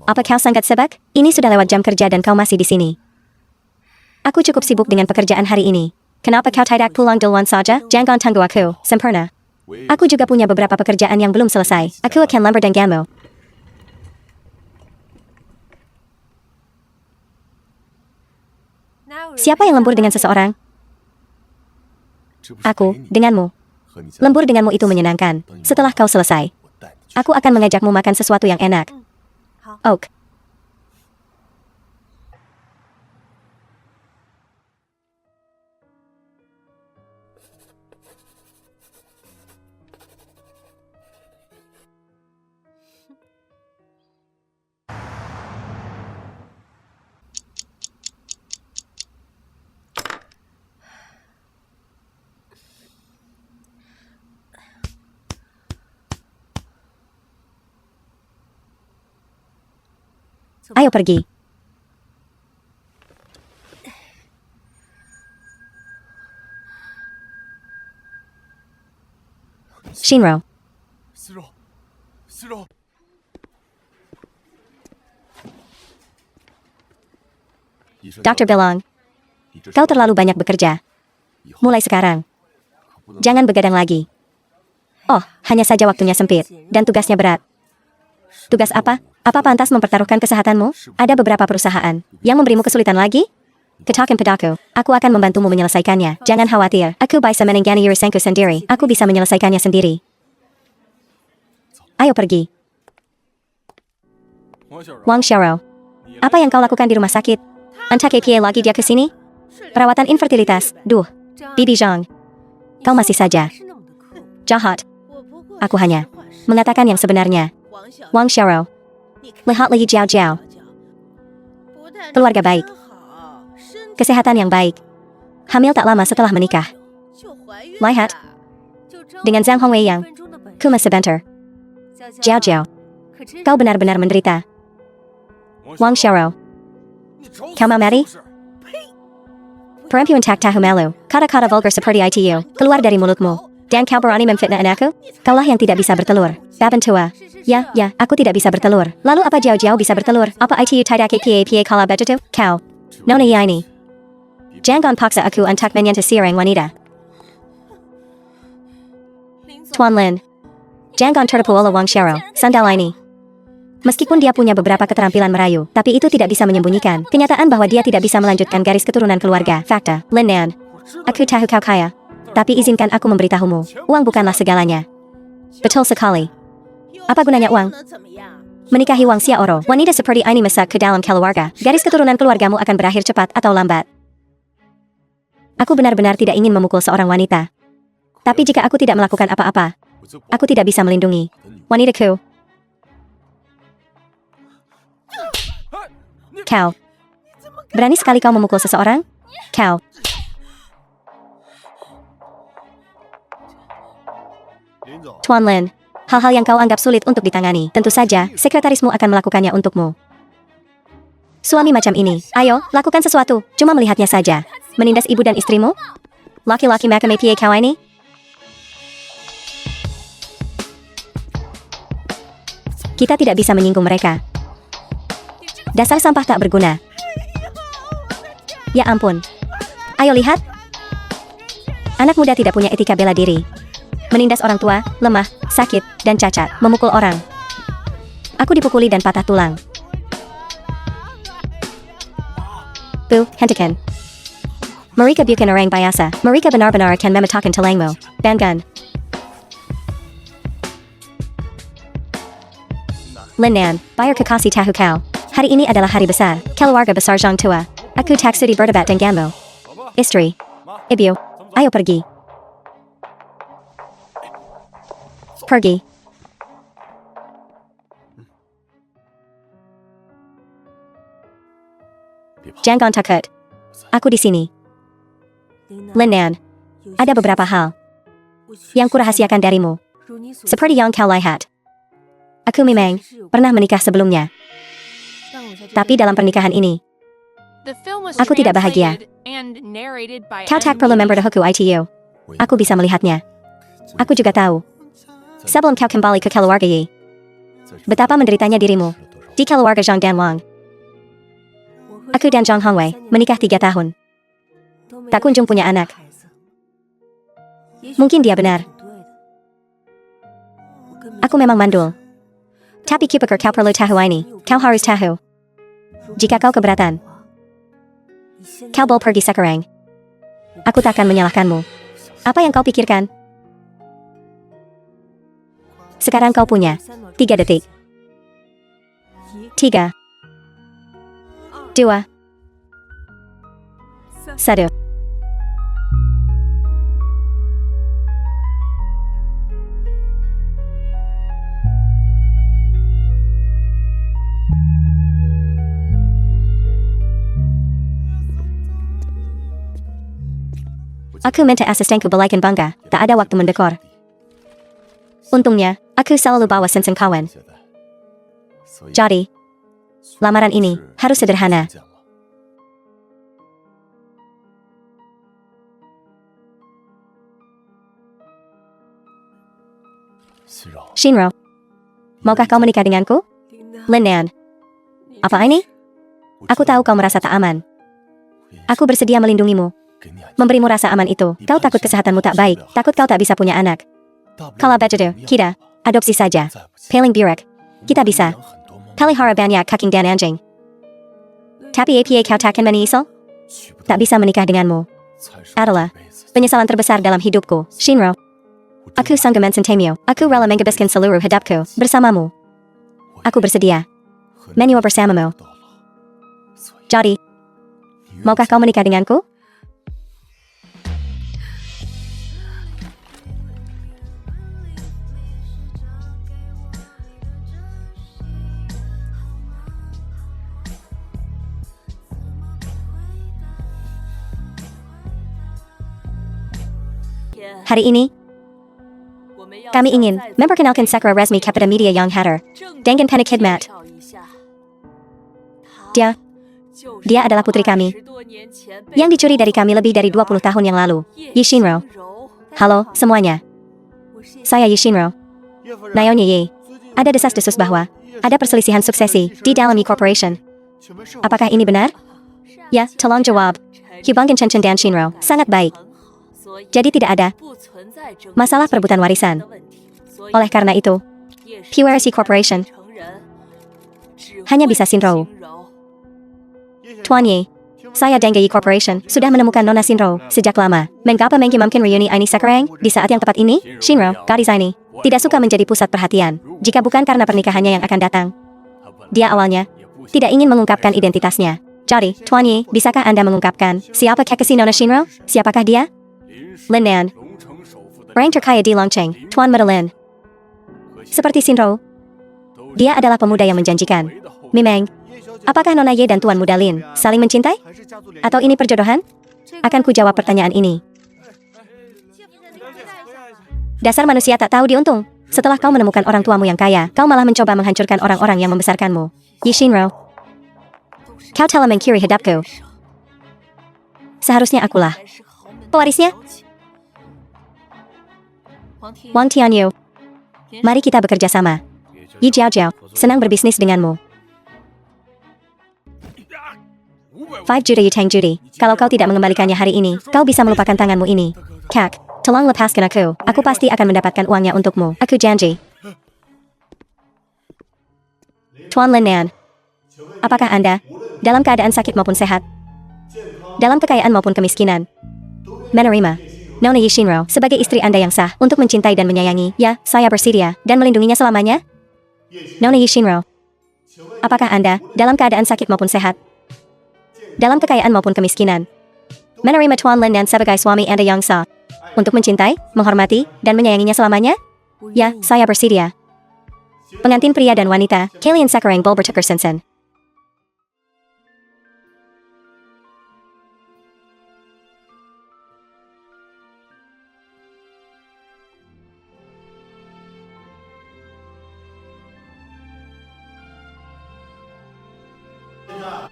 S1: Apa kau sangat sibuk? Ini sudah lewat jam kerja dan kau masih di sini. Aku cukup sibuk dengan pekerjaan hari ini. Kenapa kau tidak pulang duluan saja? Jangan tunggu aku. Sempurna. Aku juga punya beberapa pekerjaan yang belum selesai. Aku akan lembur denganmu. Siapa yang lembur dengan seseorang? Aku, denganmu. Lembur denganmu itu menyenangkan. Setelah kau selesai, aku akan mengajakmu makan sesuatu yang enak. Oak. Ayo pergi. Shinro. Dr. Bilong, kau terlalu banyak bekerja. Mulai sekarang, jangan begadang lagi. Oh, hanya saja waktunya sempit, dan tugasnya berat. Tugas apa? Apa pantas mempertaruhkan kesehatanmu? Ada beberapa perusahaan yang memberimu kesulitan lagi? Katakan padaku, aku akan membantumu menyelesaikannya. Jangan khawatir, aku bisa menangani urusanku sendiri. Aku bisa menyelesaikannya sendiri. Ayo pergi. Wang Xiaoro, apa yang kau lakukan di rumah sakit? Entah KPA lagi dia ke sini? Perawatan infertilitas. Duh, Bibi Zhang. Kau masih saja jahat. Aku hanya mengatakan yang sebenarnya. Wang Xiaoro, lihat lagi Jiao Jiao. Keluarga baik. Kesehatan yang baik. Hamil tak lama setelah menikah. Lihat. Dengan Zhang Hongwei yang cuma sebentar. Jiao Jiao, kau benar-benar menderita. Wang Xiaoro, kau mau mati? Perempuan tak tahu malu. Kata-kata vulgar seperti itu keluar dari mulutmu. Dan kau berani memfitnah anakku? Kaulah yang tidak bisa bertelur. Baban tua. Ya, aku tidak bisa bertelur. Lalu apa Jiao bisa bertelur? Apa itu tidak kpa kala begitu? Kau. Nona ya ini. Jangan paksa aku untuk menyentuh seorang wanita. Tuan Lin. Jangan tertipu oleh Wang Xiao, sandal ini. Meskipun dia punya beberapa keterampilan merayu, tapi itu tidak bisa menyembunyikan kenyataan bahwa dia tidak bisa melanjutkan garis keturunan keluarga. Fakta, Lin Nan. Aku tahu kau kaya. Tapi izinkan aku memberitahumu, uang bukanlah segalanya. Betul sekali. Apa gunanya uang? Menikahi Wang Xiaoro, wanita seperti ini masuk ke dalam keluarga. Garis keturunan keluargamu akan berakhir cepat atau lambat. Aku benar-benar tidak ingin memukul seorang wanita. Tapi jika aku tidak melakukan apa-apa, aku tidak bisa melindungi wanitaku. Kau. Berani sekali kau memukul seseorang? Kau. Tuan Lin. Hal-hal yang kau anggap sulit untuk ditangani, tentu saja, sekretarismu akan melakukannya untukmu. Suami macam ini, ayo, lakukan sesuatu, cuma melihatnya saja. Menindas ibu dan istrimu? Laki-laki macam apa kau ini? Kita tidak bisa menyinggung mereka. Dasar sampah tak berguna. Ya ampun. Ayo lihat. Anak muda tidak punya etika bela diri. Menindas orang tua, lemah, sakit, dan cacat, memukul orang. Aku dipukuli dan patah tulang. Hentikan. Mereka bukan orang biasa. Mereka benar-benar akan memecahkan tulangmu. Banggan. Lin Nan, bayar kekasih tahu kau. Hari ini adalah hari besar. Keluarga besar Zhang Tua. Aku tak sudi berdebat denganmu. Istri. Ibu. Ayo pergi. Pergi. Jangan takut. Aku di sini. Lin Nan. Ada beberapa hal yang kurahasiakan darimu. Seperti yang kau lihat. Aku memang pernah menikah sebelumnya. Tapi dalam pernikahan ini, aku tidak bahagia. Kau tak perlu memberitahuku itu. Aku bisa melihatnya. Aku juga tahu. Sebelum kau kembali ke keluarga Yi, betapa menderitanya dirimu di keluarga Zhang Danwang. Aku dan Zhang Hongwei menikah 3 tahun. Tak kunjung punya anak. Mungkin dia benar. Aku memang mandul. Tapi kupikir kau perlu tahu ini. Kau harus tahu. Jika kau keberatan, kau boleh pergi sekarang. Aku takkan menyalahkanmu. Apa yang kau pikirkan? Sekarang kau punya 3 detik. 3, 2, 1. Aku minta asistenku belikan bangga. Tak ada waktu mendekor. Untungnya, aku selalu bawa senseng kawan. Jadi, lamaran ini harus sederhana. Shinro, maukah kau menikah denganku? Lin Nan. Apa ini? Aku tahu kau merasa tak aman. Aku bersedia melindungimu. Memberimu rasa aman itu. Kau takut kesehatanmu tak baik. Takut kau tak bisa punya anak. Kalau begitu, kita adopsi saja. Paling buruk, kita bisa pelihara banyak kucing dan anjing. Tapi apa kau takkan menyesal? Tak bisa menikah denganmu adalah penyesalan terbesar dalam hidupku. Shinro, aku sanggup mencintaimu. Aku rela menghabiskan seluruh hidupku bersamamu. Aku bersedia menyua bersamamu. Jadi, maukah kau menikah denganku? Hari ini, kami ingin memperkenalkan Sakura resmi kepada media yang hadir dengan penuh khidmat. Dia adalah putri kami yang dicuri dari kami lebih dari 20 tahun yang lalu. Yi Shinro. Halo, semuanya. Saya Yi Shinro. Naomi Yi. Ada desas-desus bahwa ada perselisihan suksesi di dalam Yi Corporation. Apakah ini benar? Ya, tolong jawab. Hubungan Chen Chen dan Shinro sangat baik. Jadi tidak ada masalah perebutan warisan. Oleh karena itu, PURC Corporation hanya bisa Shinro. Tuan Yi, saya dan Yi Corporation sudah menemukan Nona Shinro sejak lama. Mengapa mungkin reuni ini sekarang di saat yang tepat ini? Shinro, gadis ini tidak suka menjadi pusat perhatian. Jika bukan karena pernikahannya yang akan datang. Dia awalnya tidak ingin mengungkapkan identitasnya. Jadi, Tuan Yi, bisakah Anda mengungkapkan siapa kekasih Nona Shinro? Siapakah dia? Lin Nan. Orang terkaya di Longcheng, Tuan Madeline. Seperti Shinro, dia adalah pemuda yang menjanjikan. Memang, apakah Nona Ye dan Tuan Muda Lin saling mencintai? Atau ini perjodohan? Akan ku jawab pertanyaan ini. Dasar manusia tak tahu diuntung. Setelah kau menemukan orang tuamu yang kaya, kau malah mencoba menghancurkan orang-orang yang membesarkanmu. Yi Shinro, kau telah mengkiri hidupku. Seharusnya akulah pewarisnya. Wang Tianyu, mari kita bekerja sama. Yi Jiao, senang berbisnis denganmu. 5 juta Yutang Judi. Kalau kau tidak mengembalikannya hari ini, kau bisa melupakan tanganmu ini. Kak, tolong lepaskan aku. Aku pasti akan mendapatkan uangnya untukmu. Aku janji. Tuan Lin Nan, apakah Anda dalam keadaan sakit maupun sehat, dalam kekayaan maupun kemiskinan, menerima Nona Yi Shinro sebagai istri Anda yang sah untuk mencintai dan menyayangi? Ya, saya bersedia dan melindunginya selamanya. Nona Yi Shinro, apakah Anda dalam keadaan sakit maupun sehat, dalam kekayaan maupun kemiskinan, menerima Tuan Lin Nan sebagai suami Anda yang sah untuk mencintai, menghormati, dan menyayanginya selamanya? Ya, saya bersedia. Pengantin pria dan wanita, kalian sekarang boleh bertukar sensen.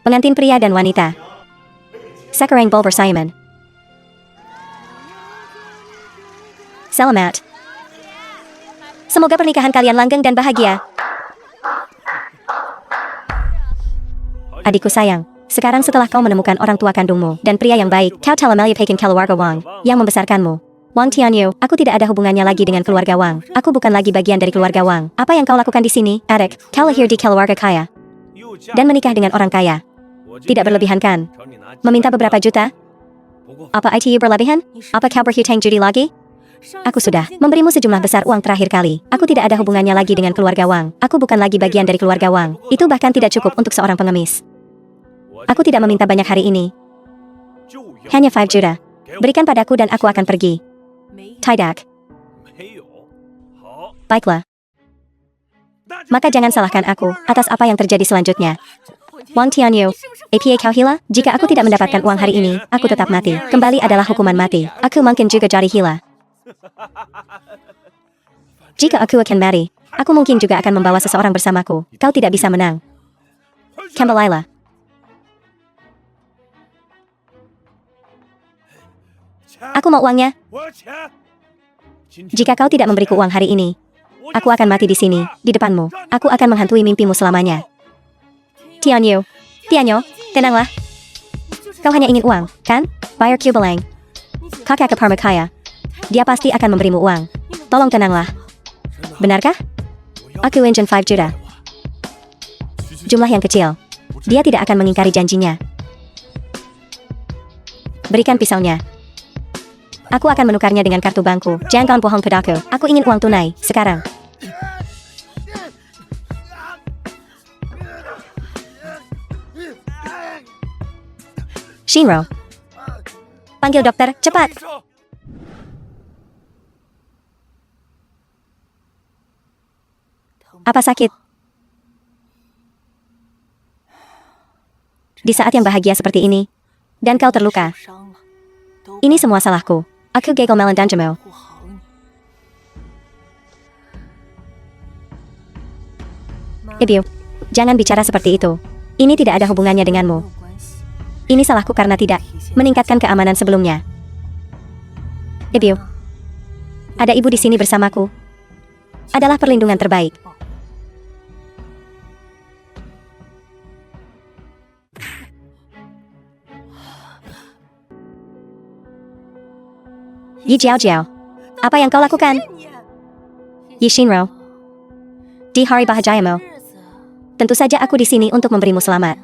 S1: Pengantin pria dan wanita, sekarang boleh bersamaan. Selamat. Semoga pernikahan kalian langgeng dan bahagia. Adikku sayang, sekarang setelah kau menemukan orang tua kandungmu dan pria yang baik, kau telah melupakan keluarga Wang yang membesarkanmu. Wang Tianyu, aku tidak ada hubungannya lagi dengan keluarga Wang. Aku bukan lagi bagian dari keluarga Wang. Apa yang kau lakukan di sini, Eric? Kau lahir di keluarga kaya dan menikah dengan orang kaya. Tidak berlebihan kan? Meminta beberapa juta? Apa itu berlebihan? Apa kau berhutang judi lagi? Aku sudah memberimu sejumlah besar uang terakhir kali. Aku tidak ada hubungannya lagi dengan keluarga Wang. Aku bukan lagi bagian dari keluarga Wang. Itu bahkan tidak cukup untuk seorang pengemis. Aku tidak meminta banyak hari ini. Hanya 5 juta. Berikan padaku dan aku akan pergi. Tidak. Baiklah. Maka jangan salahkan aku atas apa yang terjadi selanjutnya. Wang Tianyu, apa kau gila? Jika aku tidak mendapatkan uang hari ini, aku tetap mati. Kembali adalah hukuman mati. Aku mungkin juga jadi gila. Jika aku akan mati, aku mungkin juga akan membawa seseorang bersamaku. Kau tidak bisa menang. Kembalilah. Aku mau uangnya. Jika kau tidak memberiku uang hari ini, aku akan mati di sini, di depanmu. Aku akan menghantui mimpimu selamanya. Tianyu, tenanglah. Kau hanya ingin uang, kan? Bayar Kubelang. Kakak Keparma kaya. Dia pasti akan memberimu uang. Tolong tenanglah. Benarkah? Aku ingin 5 juta. Jumlah yang kecil. Dia tidak akan mengingkari janjinya. Berikan pisaunya. Aku akan menukarnya dengan kartu bankku. Jangan bohong padaku. Aku ingin uang tunai, sekarang. Shinro. Panggil dokter, cepat. Apa sakit? Di saat yang bahagia seperti ini, dan kau terluka. Ini semua salahku. Aku gagal melandanjamu. Ibu, jangan bicara seperti itu. Ini tidak ada hubungannya denganmu. Ini salahku karena tidak meningkatkan keamanan sebelumnya. Ibu, Ada ibu di sini bersamaku. Adalah perlindungan terbaik. Yi Jiao Jiao, apa yang kau lakukan? Yi Shinro, di hari bahagiamu, tentu saja aku di sini untuk memberimu selamat.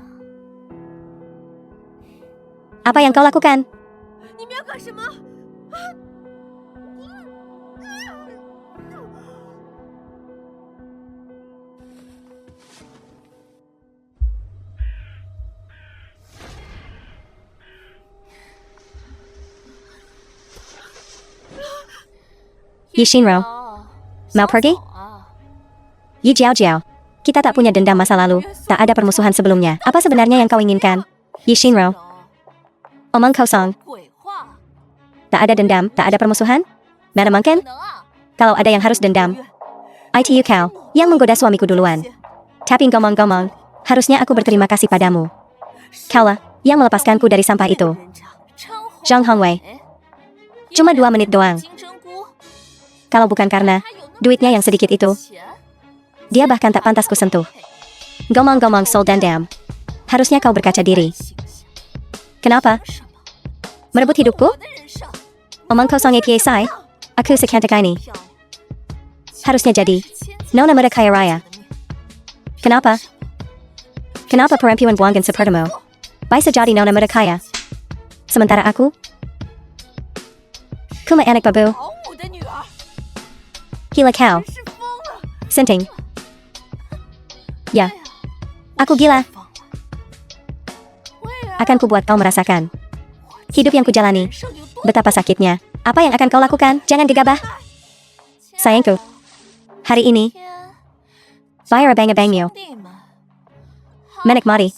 S1: Apa yang kau lakukan? Yi Shinro, mau pergi? Yi Jiao Jiao, kita tak punya dendam masa lalu, tak ada permusuhan sebelumnya. Apa sebenarnya yang kau inginkan? Yi Shinro, omong kosong. Tak ada dendam, tak ada permusuhan? Mana mungkin? Kalau ada yang harus dendam, ITU kau, yang menggoda suamiku duluan. Tapi ngomong-ngomong, harusnya aku berterima kasih padamu. Kaulah, yang melepaskanku dari sampah itu. Zhang Hongwei, cuma 2 menit doang. Kalau bukan karena duitnya yang sedikit itu, dia bahkan tak pantas kusentuh. Ngomong-ngomong Soul Dendam, harusnya kau berkaca diri. Kenapa? Merebut hidupku? Omong kosong APSI, aku secantik ini. Harusnya jadi Nona Muda Kaya Raya. Kenapa? Kenapa perempuan buangan sepertimu bisa jadi Nona Muda Kaya? Sementara aku? Kuma anak babu. Gila kau. Senting. Ya. Aku gila. Akan kubuat kau merasakan hidup yang kujalani. Betapa sakitnya. Apa yang akan kau lakukan? Jangan gegabah. Sayangku. Hari ini, bayar abang-abangmu. Menikmati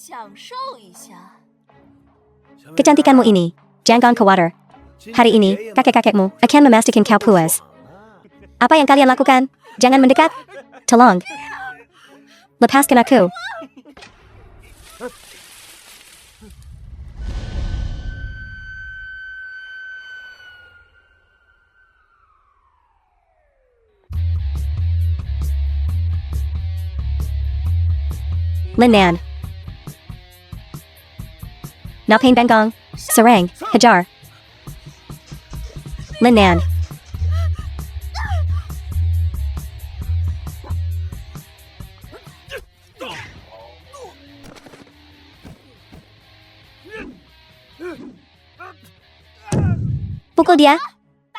S1: kecantikanmu ini. Jangan khawatir. Hari ini, kakek-kakekmu akan memastikan kau puas. Apa yang kalian lakukan? Jangan mendekat. Tolong. Lepaskan aku. Lin Nan. Napane Bengong. Sarang. Hajar. Lin Nan. Pukul dia.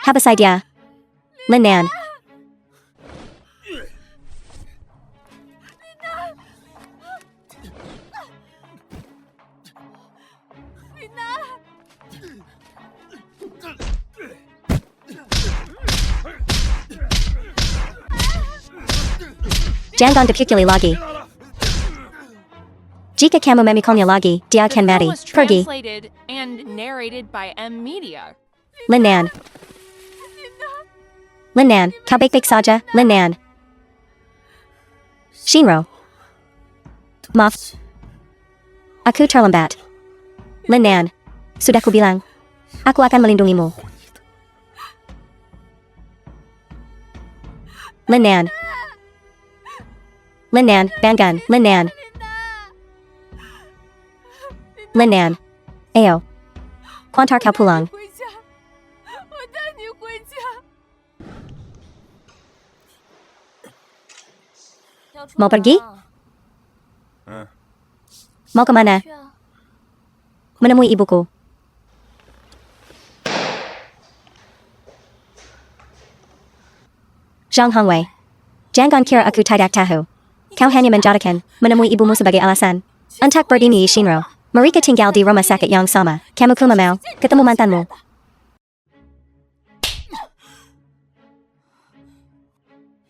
S1: Habisai dia. Lin Nan. Jangan dipukuli lagi. Jika kamu memikulnya lagi, dia akan mati. Pergi.
S2: Translated and narrated by M Media.
S1: Lin Nan. Lin Nan, kau baik-baik saja, Lin Nan. Shinro. Maaf. Aku terlambat. Lin Nan. Sudah kubilang. Aku akan melindungimu. Lin Nan. Lin Nan, Bangan, Lin Nan. Lin Nan. Ayo. Kuantar kau pulang. Mau pergi? Mau kemana? Menemui ibuku. Zhang Hongwei. Jangan kira aku tidak tahu. Kau hanya menjadikan menemui ibumu sebagai alasan. Untuk berdini Shinro. Mereka tinggal di rumah sakit yang sama. Kamu cuma mau ketemu mantanmu.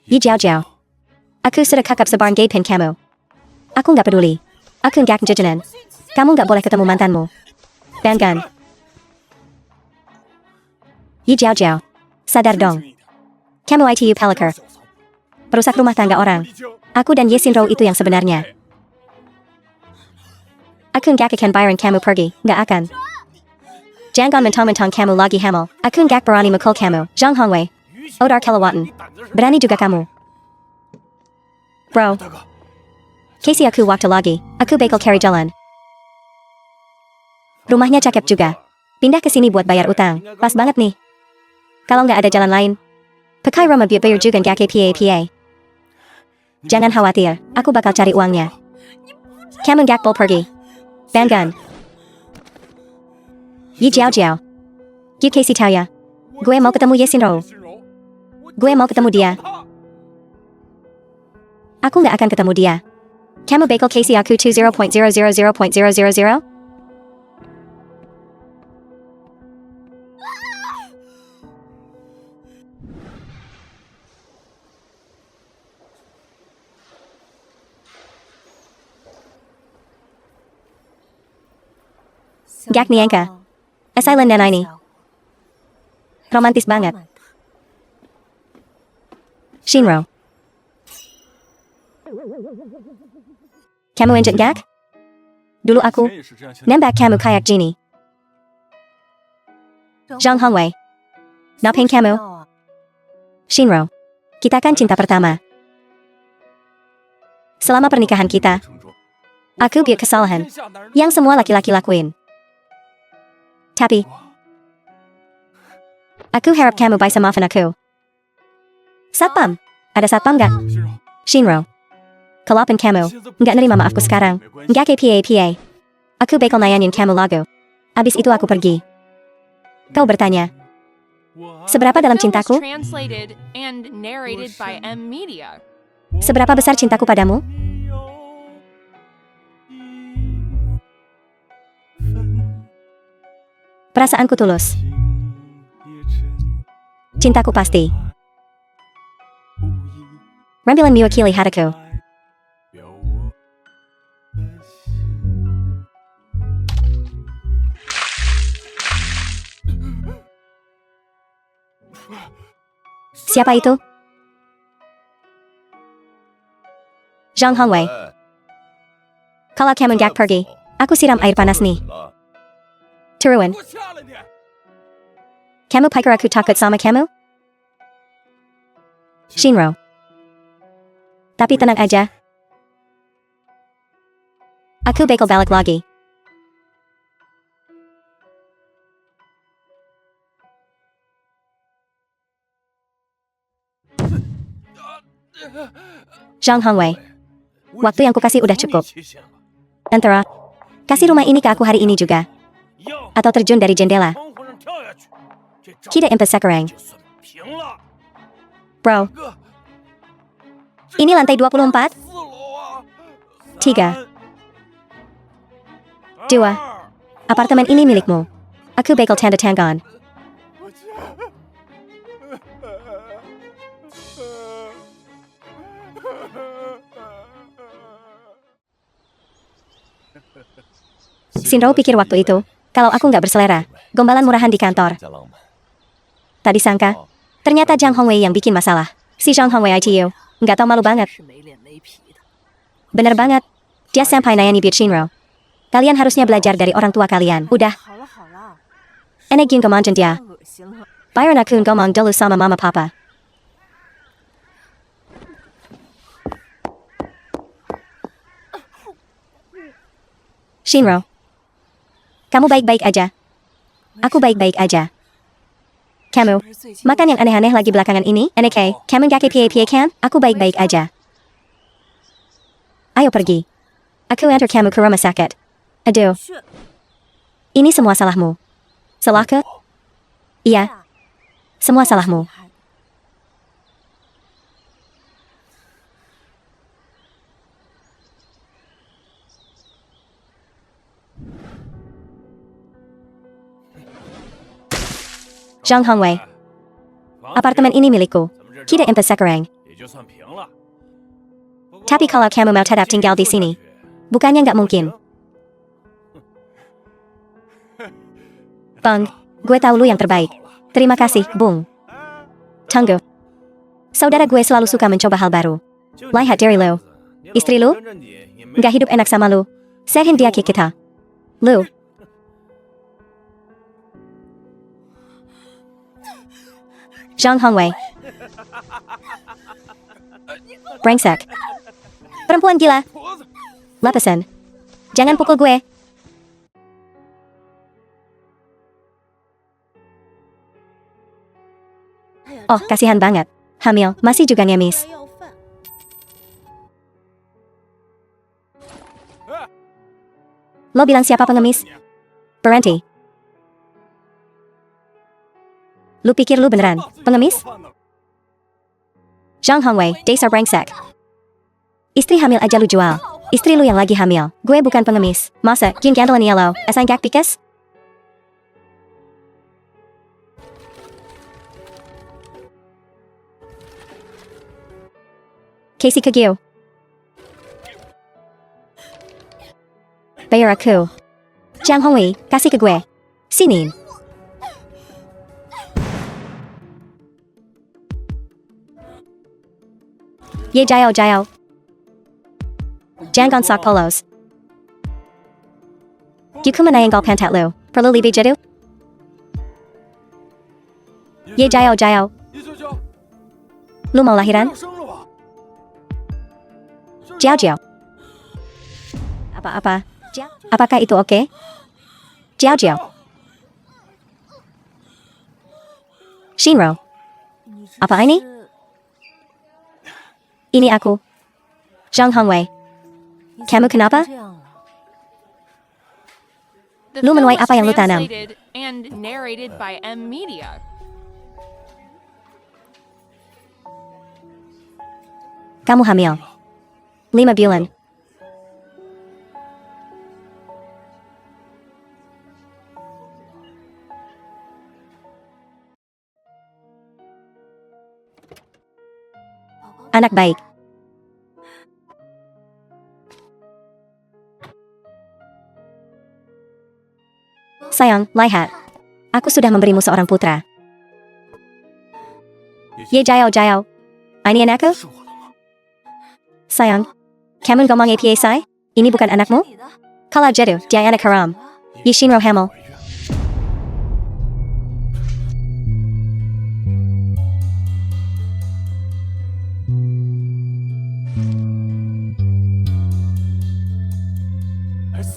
S1: Yi Jiao Jiao. Aku sudah kakap sebarang gay pin kamu. Aku nggak peduli. Aku nggak jajanan. Kamu nggak boleh ketemu mantanmu. Bangan. Yi Jiao Jiao. Sadar dong. Kamu ITU Pelakar. Perusak rumah tangga orang. Aku dan Ye Shinro itu yang sebenarnya. Aku nggak akan bayarin kamu pergi. Nggak akan. Jangan mentang-mentang kamu lagi hamil. Aku nggak berani mukul kamu. Zhang Hongwei. Odar kelewatan. Berani juga kamu. Bro. Casey aku waktu lagi. Aku bakal carry jalan. Rumahnya cakep juga. Pindah ke sini buat bayar utang. Pas banget nih. Kalau nggak ada jalan lain, pakai rumah buat bayar juga gak KPA. Jangan khawatir, aku bakal cari uangnya. Kamu gak boleh pergi. Bangun. Yi Jiao Jiao. Yi Casey tahu ya. Gue mau ketemu Ye Shinro. Gue mau ketemu dia. Aku nggak akan ketemu dia. Kamu bakal Casey aku 20.000.000.000? Gak nyangka. Asylum dan ini. Romantis banget. Shinro. Kamu injek gak? Dulu aku nembak kamu kayak gini. Zhang Hongwei. Napin kamu? Shinro. Kita kan cinta pertama. Selama pernikahan kita, aku buat kesalahan yang semua laki-laki lakuin. Tapi aku harap kamu bisa maafin aku. Satpam. Ada satpam gak? Shinro. Kalaupun kamu nggak nerima maafku sekarang, nggak KPA. Aku bakal nayanin kamu lagu. Abis itu aku pergi. Kau bertanya, seberapa dalam
S2: Film was
S1: cintaku?
S2: translated and narrated by M Media.
S1: Seberapa besar cintaku padamu? Perasaanku tulus. Cintaku pasti. Rembulan mewakili hatiku. Siapa itu? Zhang Hongwei. Kalau kamu gak pergi, aku siram air panas nih. Turuan. Kamu pikir aku takut sama kamu? Shinro. Tapi tenang aja. Aku bakal balik lagi. Zhang Hongwei. Waktu yang kukasih udah cukup. Antara kasih rumah ini ke aku hari ini juga. Atau terjun dari jendela. Kita impas sekarang. Bro. Ini lantai 24? 3. 2. Apartemen ini milikmu. Aku bakal tanda tangan. Shinro pikir waktu itu, kalau aku nggak berselera, gombalan murahan di kantor. Tadi sangka, ternyata Zhang Hongwei yang bikin masalah. Si Zhang Hongwei ITU, nggak tau malu banget. Bener banget, dia sampai nayani beat Shinro. Kalian harusnya belajar dari orang tua kalian. Udah. Enek yung ngomongin dia. Byron aku ngomong dulu sama mama papa. Shinro. Kamu baik-baik aja. Aku baik-baik aja. Kamu, makan yang aneh-aneh lagi belakangan ini, NK, kamu gak KPA kan? Aku baik-baik aja. Ayo pergi. Aku antar kamu ke rumah sakit. Aduh. Ini semua salahmu. Salahku? Iya. Semua salahmu. Zhang Hongwei. Apartemen ini milikku. Kita impas sekarang. Tapi kalau kamu mau tetap tinggal di sini, bukannya nggak mungkin. Bang, gue tahu lu yang terbaik. Terima kasih, Bung. Tunggu. Saudara gue selalu suka mencoba hal baru. Lihat dari lu. Istri lu? Nggak hidup enak sama lu. Serahin dia ke kita. Lu. Zhang Hongwei. Brengsek. Perempuan gila. Lepasin. Jangan pukul gue. Oh, kasihan banget. Hamil, masih juga ngemis. Lo bilang siapa pengemis? Berhenti. Lu pikir lu beneran pengemis? Zhang Hongwei, dasar brengsek. Istri hamil aja lu jual. Istri lu yang lagi hamil. Gue bukan pengemis. Masa, Jin Gandalan Yellow, asang gak pikas? Casey Kagyu. Bayar aku. Zhang Hongwei, kasih ke gue. Sini. Ye Jiao Jiao. Jangan sok polos. Yuku menayanggal pantat lu. Perlu lebih jadu? Ye Jiao Jiao. Lu mau lahiran? Jiao Jiao. Apa-apa? Apakah itu oke? Jiao Jiao. Shinro. Apa ini? Ini aku. Zhang Hongwei. Kamu kenapa?
S2: The
S1: Lu
S2: film
S1: menuai
S2: was
S1: apa yang lu tanam?
S2: translated and narrated by M Media.
S1: Kamu hamil. 5 bulan. Anak baik. Sayang, lihat. Aku sudah memberimu seorang putra. Ye Jiao Jiao. Ini anakku? Sayang, kamu ngomong apa say? Ini bukan anakmu? Kalau jatuh, dia anak haram. Ye Shinro hamil.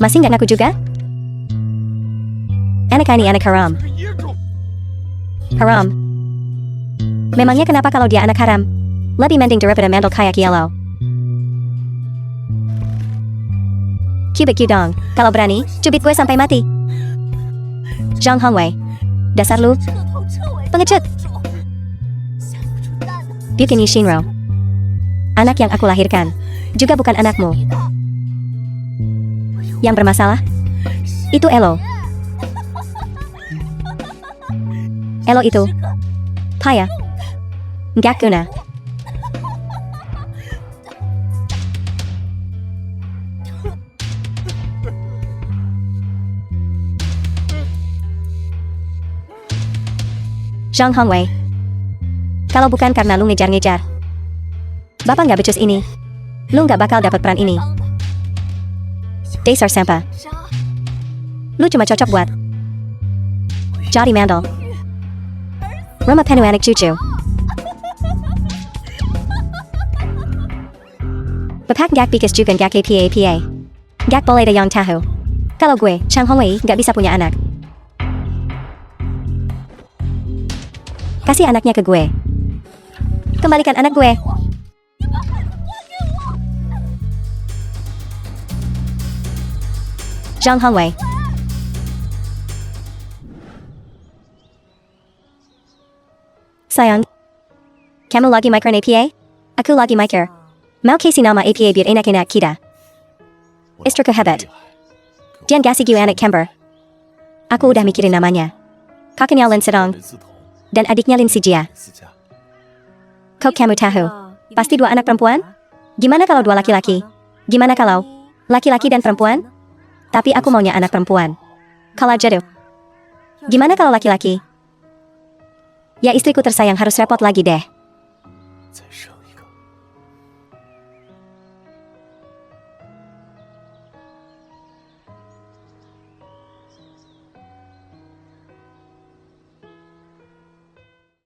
S1: Masih nggak ngaku juga? Anak ini anak haram. Haram. Memangnya kenapa kalau dia anak haram? Lebih mending daripada mandal kayak yellow. Cubit dong. Kalau berani, cubit gue sampai mati. Zhang Hongwei. Dasar lu. Pengecut. Bukini Shinro. Anak yang aku lahirkan. Juga bukan anakmu. Yang bermasalah? Itu Elo. Elo itu payah. Nggak guna. Zhang Hongwei. Kalau bukan karena lu ngejar-ngejar, Bapak nggak becus ini. Lu nggak bakal dapat peran ini. Dasar sampah. Lu cuma cocok buat jadi mandal. Rumah penuh anak cucu. Bapak gak bikas juga gak apa-apa. Gak boleh ada yang tahu. Kalau gue, Zhang Hongwei, gak bisa punya anak. Kasih anaknya ke gue. Kembalikan anak gue. Zhang Hongwei. Sayang, kamu lagi mikir APA? Aku lagi mikir. Mau kasih nama APA biar enak-enak kita. Istriku hebat. Jangan kasih gue anak kembar. Aku udah mikirin namanya. Kakaknya Lin Sedong. Dan adiknya Lin Sijia. Kok kamu tahu? Pasti 2 anak perempuan? Gimana kalau 2 laki-laki? Gimana kalau laki-laki dan perempuan? Tapi aku maunya anak perempuan. Kalau jatuh. Gimana kalau laki-laki? Ya istriku tersayang harus repot lagi deh.